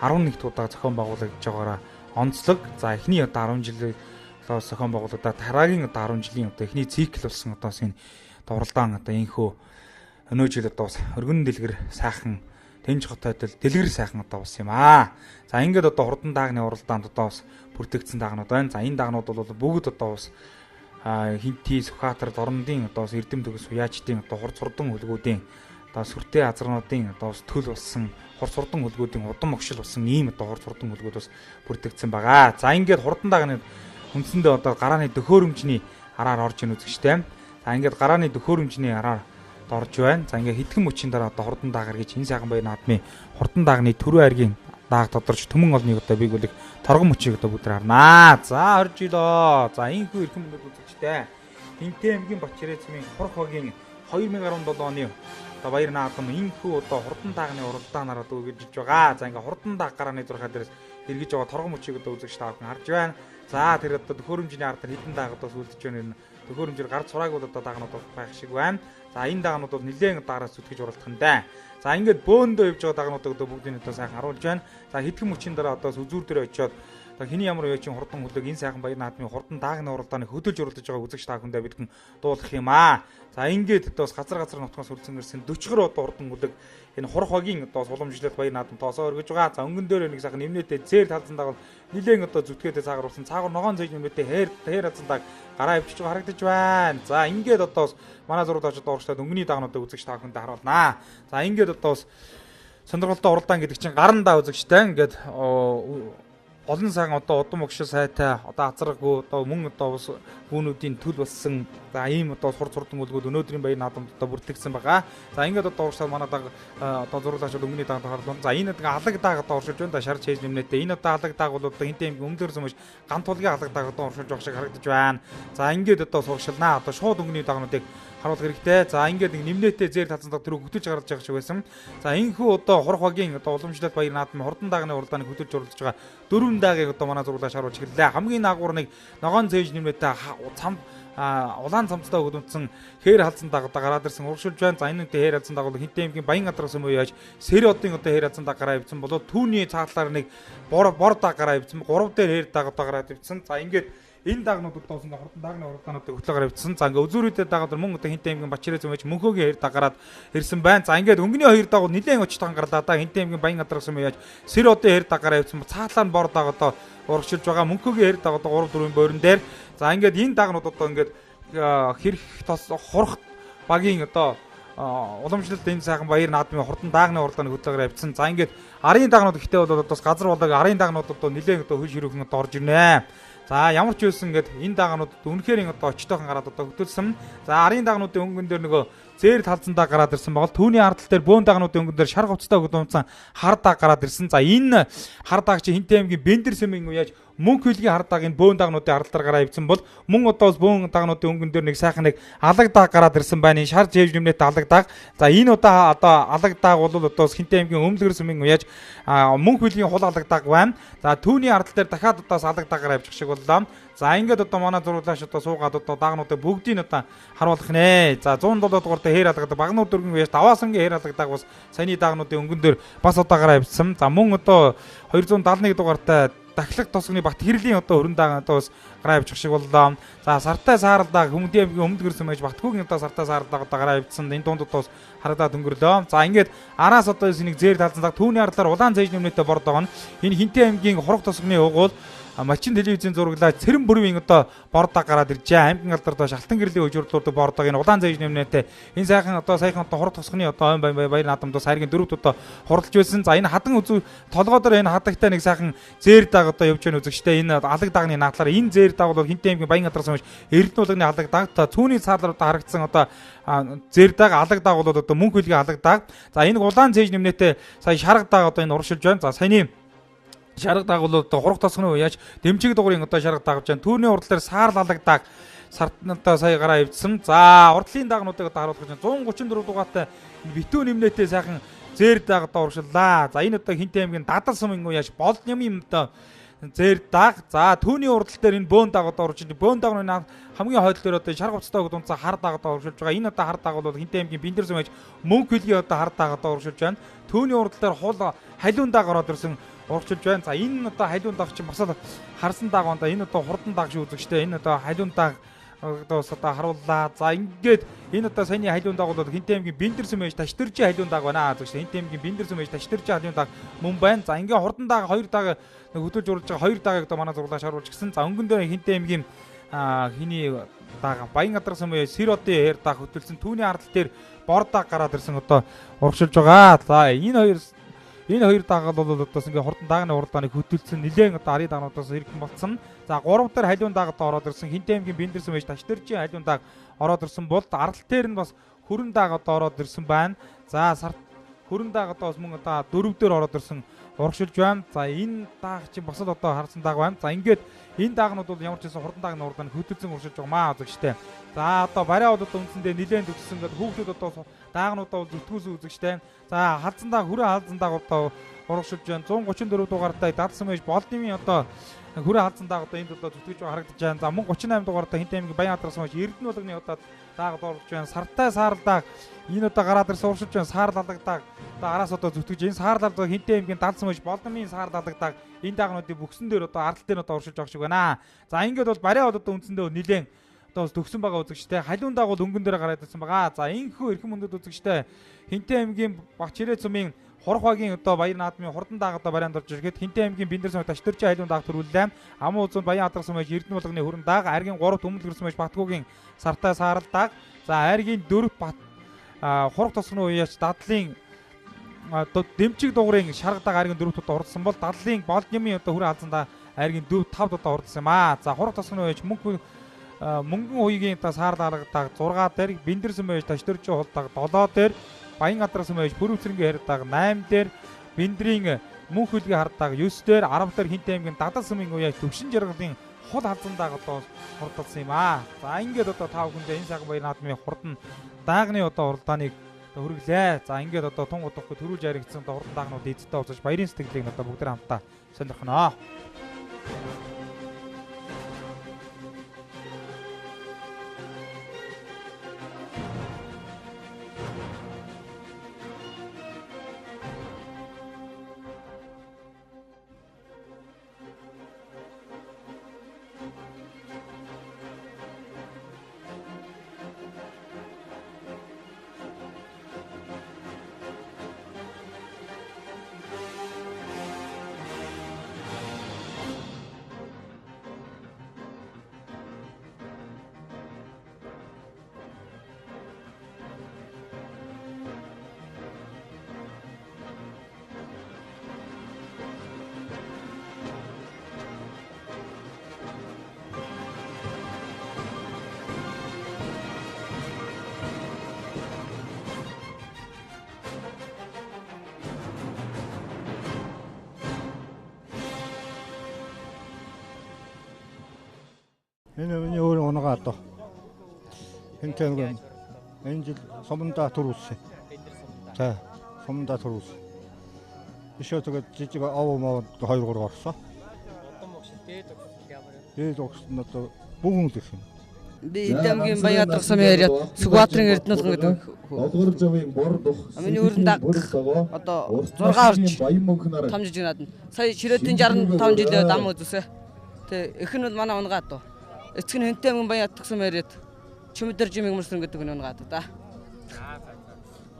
11-р удаа зохион байгуулагдж байгаараа онцлог. За эхний одоо 10 жилийн одоо зохион байгуулагдаад дараагийн одоо 10 жилийн одоо эхний цикл болсон одоо энэ уралдаан одоо энхөө өнөө жил одоо бас өргөн дэлгэр сайхан Тэнж хотод дэлгэр сайхан одоо болсон юм аа. За ингээд одоо хурдан даагны уралдаанд одоо бас бүртгэгдсэн даагнууд байна. За энэ даагнууд бол бүгд одоо бас Хинтээ, Сүхбаатар, Дорнодын одоо бас Эрдэм төгс уяачдын одоо хурц хурдан хөлгүүдийн одоо сүртэй азарнуудын одоо бас төл болсон хурц хурдан хөлгүүдийн удам огшил болсон ийм одоо хурц хурдан хөлгүүд бас бүртгэгдсэн байгаа. За ингээд хурдан даагны үндсэндээ одоо гарааны дөхөөрөмжний араар орж ийн үзэгчтэй. За ингээд гарааны дөхөөрөмжний араар орж байна. За ингээ хитгэн мөчийн дараа одоо хурдан даагаар гэж энэ сайхан баяр наадмын хурдан даагны төрөө айргийн дааг тодорч төмөн олныг одоо биегүүлэх торгон мөчийг одоо бүгд харнаа. За орж илоо. За энэхүү эрхэм мөндөд үзэгчтэй. Хинтээ аймгийн Бачирээ цэмийн хурх багийн 2017 оны одоо баяр наадам энэхүү одоо хурдан даагны уралдаанаар одоо өгөж байгаа. За ингээ хурдан дааг гарааны зурхаа дээрээс эргэж байгаа торгон мөчийг одоо үзэгч та бүхэн харж байна. За тэр одоо төхөөрөмжний ард хитэн дааг одоо сүлдэж байна. Төхөөрөмжөөр гар цурааг бол одоо даагнууд байх шиг байна. За энэ даагнууд бол нэлээд даараас зүтгэж уралдах нь даа. За ингээд бөөндөө явж байгаа даагнуудыг одоо бүгдийг одоо сайхан харуулж байна. За хэдхэн мөчийн дараа одоо үзүүр дээр очиод одоо хэний ямар уяачин хурдан хөлөг энэ сайхан баяр наадмын хурдан даагны уралдааныг хөдөлж уралдаж байгаа үзэгч та бүхэндээ бидгэн дуулах юм аа. За ингээд одоо бас газар нутгаас үрдсэн ирсэн 40 одоо хурдан хөлөг энэ хурх багийн одоо уламжлалт баяр наадам тоосоо өргөж байгаа. За өнгөн дээр нэг сайхан нэмнэтэ зээл талзан дагал нилээн одоо зүтгээдээ цаагаруулсан цаагаар ногоон зээж нэмнэтэ хээр азан даг гараа өвчж байгаа харагдаж байна. За ингээд одоо бас манай зургууд очоод уурчлаад өнгөний дагнуудыг үзэгч та бүхэнд харуулнаа. За ингээд одоо бас сонирхолтой уралдаан гэдэг чинь гарандаа үзэгчтэй ингээд олон сайхан одоо удам огшил сайтай одоо азарггүй одоо мөн одоо бас хүүнүүдийн төл болсон за ийм одоо хурц хурдан үлгүүд өнөөдрийн баяр наадамд одоо бүртгэгдсэн байгаа. За ингээд одоо уурсаад манай даг одоо зурлаач өнгөний даг харлаа. За энэ алаг даг одоо уршилж байна да шарж хийж нэмнэтэ. Энэ одоо алаг даг бол одоо хинтээ өмнөдөр сүмж ган тулгийн алаг даг одоо уршилж байгаа шиг харагдаж байна. За ингээд одоо сургашилнаа одоо шууд өнгөний дагнуудыг харуулах хэрэгтэй. За ингээд нэг нэмнэтэ зээл талцсан даг түрүү хөтөлж гаргаж байгаа шиг байсан. За энэхүү одоо хурх багийн одоо уламжлалт баяр наадмын хурдан даагны уралдааныг хөтөлж уралдаж байгаа 4 даагийг одоо манай зурлаач харуулж ирлээ. Хамгийн наагур нэг ногоон зээж нэмнэтэ улаан цамцтай өгдөнцөн хээр халзан дагуу гараад ирсэн урагшилж байна. За энэ үнтэй хээр халзан дагуу Хинтээ аймгийн Баян Гадрагс юм уу яаж Сэродын одоо хээр халзан дагараа ивсэн болоод түүний цаатлаар нэг бор дагараа ивсэн 3 дээр хээр дагуу гараад ивсэн. За ингээд энэ дагнуудад тоос ингээ хурдан дагны уралдаануудыг хөтлөгээр авчихсан. За ингээ өзүүрүүдэд дагаад мөн одоо Хинтээ аймгийн Бачирээ зэмэж мөнхөөгийн 2 дагараад ирсэн байна. За ингээд өнгөний 2 дагуу нэлээд очтон гарлаа да Хинтээ аймгийн Баян Гадрагс юм яаж Сэродын 2 дагараа авчихсан. Цаатлаа нь бор дагаад одоо урагшилж байгаа мөнхөөгийн 2 дагаад 3 4 борин дээр. За ингээд энэ дагнууд одоо ингээд хэрэг тос хурах багийн одоо уламжлалт энэ сайхан баяр наадмын хурдан даагны уралдааны хөтлөгээр авчихсан. За ингээд арын дагнууд ихтэй бол одоо газар болоог арын дагнууд одоо нэлээд одоо хөл ширүүхэн одоо орж ирнэ. За ямар ч байсан ингээд энэ дагнуудад үнэхээр одоо очтойхон гараад одоо хөтөлсөн. За арын дагнуудын өнгөн дээр нөгөө зээр талцандаа гараад ирсэн байгаа. Түүний ардтал дээр бөөн дагнуудын өнгөн дээр шар хувцастай өгдөнцөн хар даг гараад ирсэн. За энэ хар даг чи Хинтээ аймгийн Бэндэр Сэмийн уу яаж мөнх хөлгийн хар дагийн бөөн дагнуудын ардтал гараа ивсэн бол мөн одоо бөөн дагнуудын өнгөн дээр нэг сайхан нэг алаг даг гараад ирсэн байна. Шар жээж нэмнэт алаг даг. За энэ удаа одоо алаг даг бол одоо Хинтээ аймгийн Өмлгөр Сэмийн уу яаж мөнх хөлгийн хул алаг даг байна. За түүний ардтал дээр дахиад одоо алаг дагаар авчих шиг боллоо. За ингээд одоо манай зурлаач одоо суугаад одоо дагнуудыг бүгдийг одоо харуулах нэ. За 107 дугаартай хээр алгадаг багнууд дөрвөн байж даваасангийн хээр алгадаг бас саяны дагнуудын өнгөн дээр бас удаагаар авчихсан. За мөн одоо 271 дугаартай дахлах тосгоны Бат Хэрлийн одоо хөрөн дагаа одоо бас гараа авчих шиг боллоо. За сартай сааралдаг Хөмдийн аймгийн Өмдгөрсөн байж Батхүүгийн одоо сартай сааралдаг одоо гараа авчихсан. Энэ дунд бас харагдаад өнгөрлөө. За ингээд араас одоо энийг зээр талцдаг түүний ардлаар улаан зээж нэмнэтэй бордоог нь энэ Хинтээ аймгийн хурах тосгоны угуул Мачин телевизийн зураглаа цэрэн бүрийн одоо бордог гараад иржээ. Аймгийн алдартай шалтан гэрлийн өжирлүүдэд бордог энэ улаан зээж нэмнэтэй энэ сайхан одоо хурд тосгоны одоо баяр наадамдаас хайргийн дөрөвт одоо хуралж байсан. За энэ хадан үзүү толгойдоор энэ хадагтай нэг сайхан зээр даг одоо явж байгаа үзэгчтэй энэ алаг дагны наадлаар энэ зээр даг бол Хинтээ аймгийн Баян Гадрагс мэж Эрдэнэ алаг даг та түүний цаалаар одоо харагдсан одоо зээр даг алаг даг бол одоо мөнх хөлгийн алаг даг. За энэ улаан зээж нэмнэтэй сая шарга даг одоо энэ урагшилж байна. За саяны шарга даг бол одоо хурах тосгоны үеж дэмжиг дугарын одоо шарга дагж байна. Түүний урдлаар саарл алаг даг сартнаа сая гараа ивдсэн. За урдлын дагнуудыг одоо харуулж байна. 134 дугаартай битүү нэмнэтэй сайхан зээр даг одоо урагшлаа. За энэ одоо Хинтээ аймгийн Дадал сумын үеж болд юм одоо зээр даг. За түүний урдал дээр энэ бөөн даг одоо урагш. Бөөн дагны хамгийн хойдол дээр одоо шарга хувцастай өгдөнцө хар даг одоо урагшилж байгаа. Энэ одоо хар даг бол Хинтээ аймгийн Бэндэр сум ээж мөнх хөлгийн одоо хар даг одоо урагшилж байна. Түүний урдал дээр хул халиун даг ороод ирсэн урагшилж байна. За энэ одоо халиун даг чинь бас харсан даг онда энэ одоо хурдан даг шиг үзэгчтэй. Энэ одоо халиун даг одоо харууллаа. За ингээд энэ одоо саяны халиун даг бол Хинтээ аймгийн Бэндэр сум ээж Таштэржи халиун даг байна. Зөвшөө Хинтээ аймгийн Бэндэр сум ээж Таштэржи халиун даг мөн байна. За ингээд хурдан даг 2 даг хөтөлж урж байгаа 2 дагыг одоо манай зурлаач харуулж гисэн. За өнгөн дээр Хинтээ аймгийн хиний даг Баян Гадрагс юм Сэродын хэр даг хөтөлсөн. Түүний ардтал дээр бор даг гараад ирсэн одоо урагшилж байгаа. За энэ хоёр дагаад бол одоос ингээ хурдан дагны уралдааныг хөтөлсөн нэлээд одоо ари дагнуудаас иргэн болсон. За 3 дахь халиун дагад ороод ирсэн Хинтээ аймгийн Бэндэр сум ээж Таштэржи халиун даг ороод ирсэн бол ардтал дээр нь бас хөрөн даг одоо ороод ирсэн байна. За хөрөн даг одоо бас мөн одоо 4 дээр ороод ирсэн урагшилж байна. За энэ даг чинь бас одоо харсан даг байна. За ингээд энэ дагнууд бол ямар ч байсан хурдан дагны уралдааныг хөтөлсөн урагшилж байгаа маа үзэгчтэй. За одоо бариа удаад үндсэндээ нэлээд төгссөн гэдэг хүүхдүүд одоо даагнуудаа бол зүтгүүлсэн үзэгчтэй. За халзан даг хүрээ халзан даг одоо урагшилж байна. 134 дугаартай дадсан байж болдымын одоо хүрээ халзан даг одоо энд одоо зүтгэж байгаа харагдаж байна. За мөн 38 дугаартай Хинтээ аймгийн Баян Гадрагс байж Эрдэнэ болгоны одоо даагд орж байна. Сартай саарл даг энэ одоо гараад ирсэн урагшилж байна. Саарл алаг даг одоо араас одоо зүтгэж энэ саарл алаг Хинтээ аймгийн дадсан байж болдымын саарл алаг даг энэ даагнуудын бүгсэн дээр одоо ардтал дээр одоо урагшилж байгаа шиг байна. За ингээд бол бариа одоо үндсэндээ нэлээд одоо төгсөн байгаа үзэгчтэй. Халиун даг бол өнгөн дээр гараад ирсэн байгаа. За инхүү эрхэм мөндөд үзэгчтэй Хинтээ аймгийн Бачирээ цумын хурах багийн одоо баяр наадмын хурдан даг одоо барианд орж ирэхэд Хинтээ аймгийн Бэндэр сум Таштэржи халиун даг төрүүллээ. Амун үзэн Баян Гадрагс сум ээж Эрдэнэ болгоны хөрөн даг, айргийн 3 Төмөлгөр сум ээж Батхүүгийн сартай саарал даг. За айргийн 4 хурах тосгоны уяач Дадлын одоо дэмчиг дугарын шарга даг айргийн 4 удаа урдсан бол Дадлын болднямын одоо хүрээ алзандаа айргийн 4 5 удаа урдсан юм аа. За хурах тосгоны уяач мөнгөн уйгийн та саар даргадаг 6 дээр Бэндэр сум ээж Таштэржи хулдаг 7 дээр Баян Гадрагс сум ээж Бүрүүцрэнгийн хардаг 8 дээр Бэндрийн мөнх хөлгийн хардаг 9 дээр 10 дээр Хинтээ аймгийн Дадал сумын уяач Төвшин жаргалын хол халзан даг одоо хурдалсан юм аа. За ингээд одоо та бүхэндээ энэ сайхан баяр наадмын хурдан даагны одоо уралдааныг хүргэлээ. За ингээд одоо тун удахгүй төрүүлж яригдсан одоо хурдан даагнууд эзэдээ уулзаж баярын сэтгэлийг одоо бүгд хамтдаа сонирхноо. Энэ өөр унагаа одоо. Хинтэн энэ жил сумдаа төрүүлсэн. За, сумдаа төрүүлсэн. Бишөө тэгээд жижиг ав мав 2 3 орсон. Одоо могш дээд өгсөн ямар вэ? Дээд өгсөн одоо бүгэн л ирсэн. Би Эдэмгийн Баян тусам яриад Сүгбаатрын Эрдэнэлгэн гэдэг. Олгор жавын бор дух. Миний өрн даг одоо 6 орж том жижиг надад. Сая Ширээдийн 65 жилээ дам үзсэн. Тэ эх нь бол манай унгаад доо. Эцэг нь Хинтэмгийн Баян тусам яриад чимдэр жимиг мөрсөн гэдэг нь унгаад да.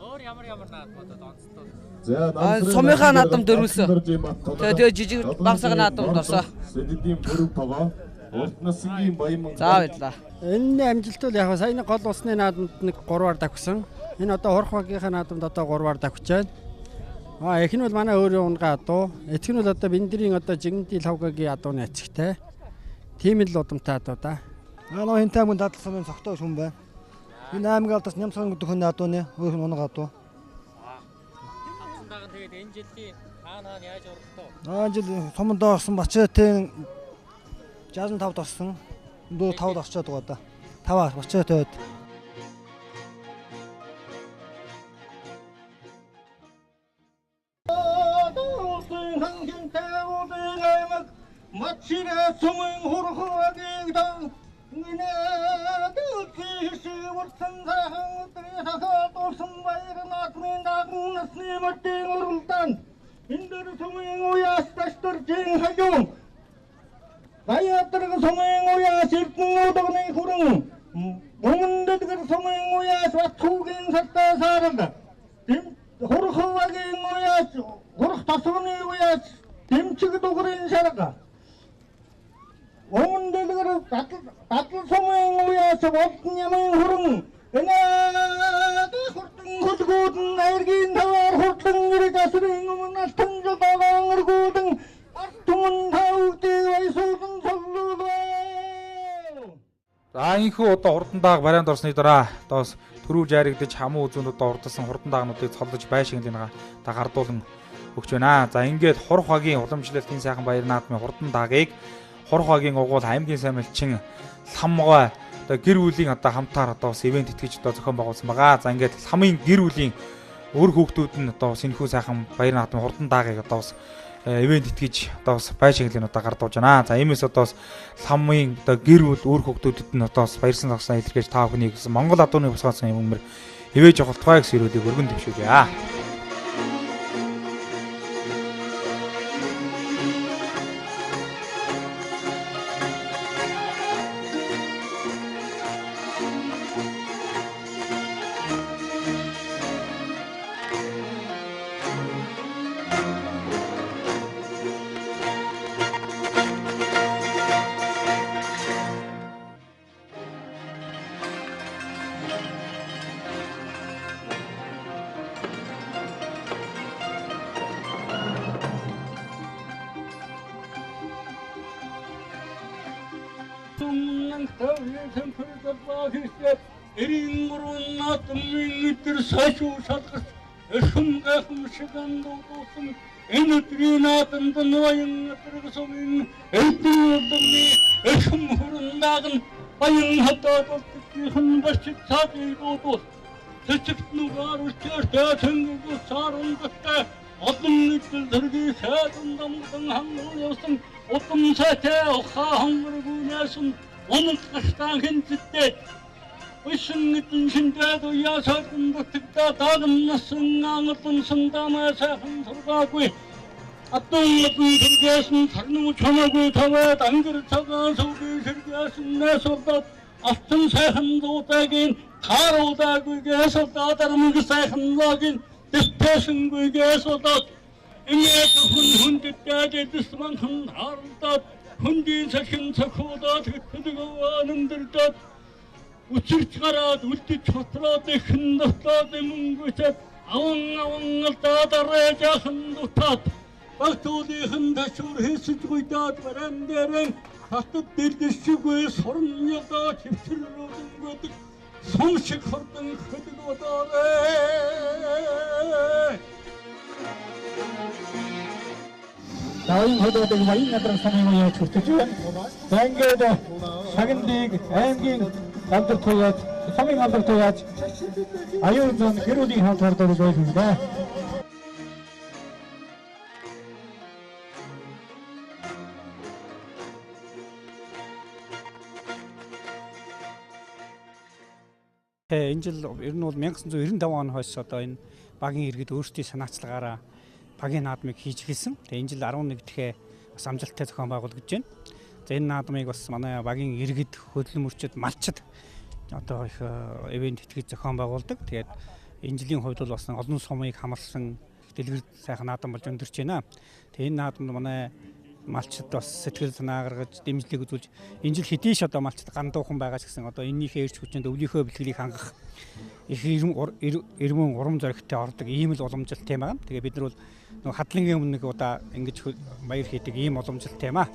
Өөр ямар наадмуудад онцлоо. Сумынхаа наадам дөрвөлсөн. Тэгээ жижиг багсаг наадамд орсоо. Сэдэдийн бүрэг тогоо. Уртнасгийн Баян За баярлаа. Энэ амжилт бол яг саяны гол усны наадамд нэг 3-аар давхсан. Энэ одоо Хорх багийнхаа наадамд одоо 3-аар давхиж байна. Эх нь бол манай өөрийн унгаа адуу. Эцэг нь бол одоо Биндрийн одоо Жигэнди лавгагийн адууны эцэгтэй. Тийм л удамтай адуу да. Нөө Хинтэмгийн дадлсан юм цогтой хүн байна. Энэ аймаг алдас Нямсан гэдэг хүн адууны өөр хүн унгаа адуу. Хацсандаага тэгээд энэ жилийн хаана яаж орлоо? Жил сумдаа орсон Бачаатын 65-д орсон. Дөө 5-д орчоод байгаа да. 5 Бачаатай. Мачирэ сумын хурхагийг дан минэ дүүхий вурсан захан өдрийнхөө тусан баяр наадмын даган насны мөтийн уралдаан эндэр сумын уяас ташторжин хажуун Баяатраг сумын уяас эрдэн удагны хүрэн мөнгөдгөр сумын уяас батхуугийн сартаа сааралда хурхагийн уяас хурх тасганы уяас дэмчиг дугрын шарга Ондэлгэр татал сумын уяас болтон ямын хүрэн энэ хурдан хөлгүүдэн айргийн таваар хурдан ирэг асрын өмнө алтан жолоогон өргүүдэн артумын тавдыг байсуудан соллуулаа. За инхүү одоо хурдан дааг барайнд орсны дараа одоос төрөв жайрагдаж хамуу үзүүн одоо хурдсан хурдан даагнуудыг цолдож байшинглын дагардуулан өгч байна. За ингээд Хорх багийн уламжлалт энэ сайхан баяр наадмын хурдан даагийг Хорх багийн угуул аймгийн сайн малчин Ламгой одоо гэр бүлийн одоо хамтаар одоо бас ивент итгэж одоо зохион байгуулсан байгаа. За ингээд ламын гэр бүлийн өөр хүүхдүүд нь одоо бас энэхүү сайхан баяр наадмын хурдан даагийг одоо бас ивент итгэж одоо бас байшинглын одоо гардуулж байна. За иймээс одоо бас ламын одоо гэр бүл өөр хүүхдүүдэд нь одоо бас баярсан цагсаа илэрхийлж та бүхнийг гэсэн Монгол адууны босгосон юм өмөр ивэж жолтгой гэсэн өрөөдийг өргөн дэвшүүлье. Эрийн мөрөн наадмын өдөр сайшуу шалгаж эхэм гайхам шигэн дуусан энэ өдрийн наадамд ноён өдрөг сумын эдийн удамны эхэм хөрөн нааган баян хатаад болтгийн бачид цаадыг дуудуул цэцэгт нүгээр үрчээртэй тэнгүү сарын дэхтэй олон нийтлэл зэргийн сайдан дамдан хангал явсан удам сайтай ухаа хангэргүүнээс онолгохтан хинцэдтэй Вишэн эдэн шиндээд уяасаадын бүтэгдээ даган насан ангалтан сандамаа сайхан сургаагүй Атомлын сэргээсэн сарнуу чанаагүй таваад ангэр цагаан сувгийн сэргээсэн нэсолдод алтан сайхан дуудаагийн хааруулаагүйгээс олдоод армыг сайхан логийн дэвтэсэнгүйгээс олдоод имээд хүндэдээд дэсман хүн харуулдаад хүндийн сайхан цохиулаад хөдөлгөөн өндөрдөөд Учирч гараад үлдэж хотроод ихэн дотлоод мөнгөчөд аван алдаад арайжахан дутаад багтуулын ташуур хэсэж гуйдаад баран дээрэн хатад дэлгэшгүй сурн ёдоо чивчрүүлэнгөд сум шиг хордон хөдөлгөдөө давын хөдөөдөг баян надраг самын үеийг хүртэж байна. За ингээд шагналыг аймгийн хамтран туяад самын хамтран туяад аюун зам гэрүүлийн хамт хардуулж байна. Энэ жил ер нь бол 1995 он хойш одоо энэ багийн иргэд өөрсдийн санаачлагаараа багийн наадмыг хийж эхэлсэн. Тэгээ энэ жил 11 дахь бас амжилттай зохион байгуул гэж байна. За энэ наадмыг бас манай багийн иргэд, хөдөлмөрчид, малчид одоо их ивент итгэж зохион байгуулдаг. Тэгээд энэ жилийн хувьд бол бас олон сумыг хамарсан дэлгэр сайхан наадам болж өндөрч байна. Тэгээ энэ наадамд манай малчид бас сэтгэл санаа гаргаж дэмжлэг үзүүлж энэ жил хэдий ч одоо малчид гандуухан байгаа ч гэсэн одоо эннийхээ эрч хүчинд өвлийнхөө бэлтгэлийг хангах их эрмэн урам зоригтой ордог ийм л уламжлалт тийм байна. Тэгээ бид нар бол хадлангийн өмнө нэг удаа ингэж баяр хийдэг ийм уламжлалт тийм аа.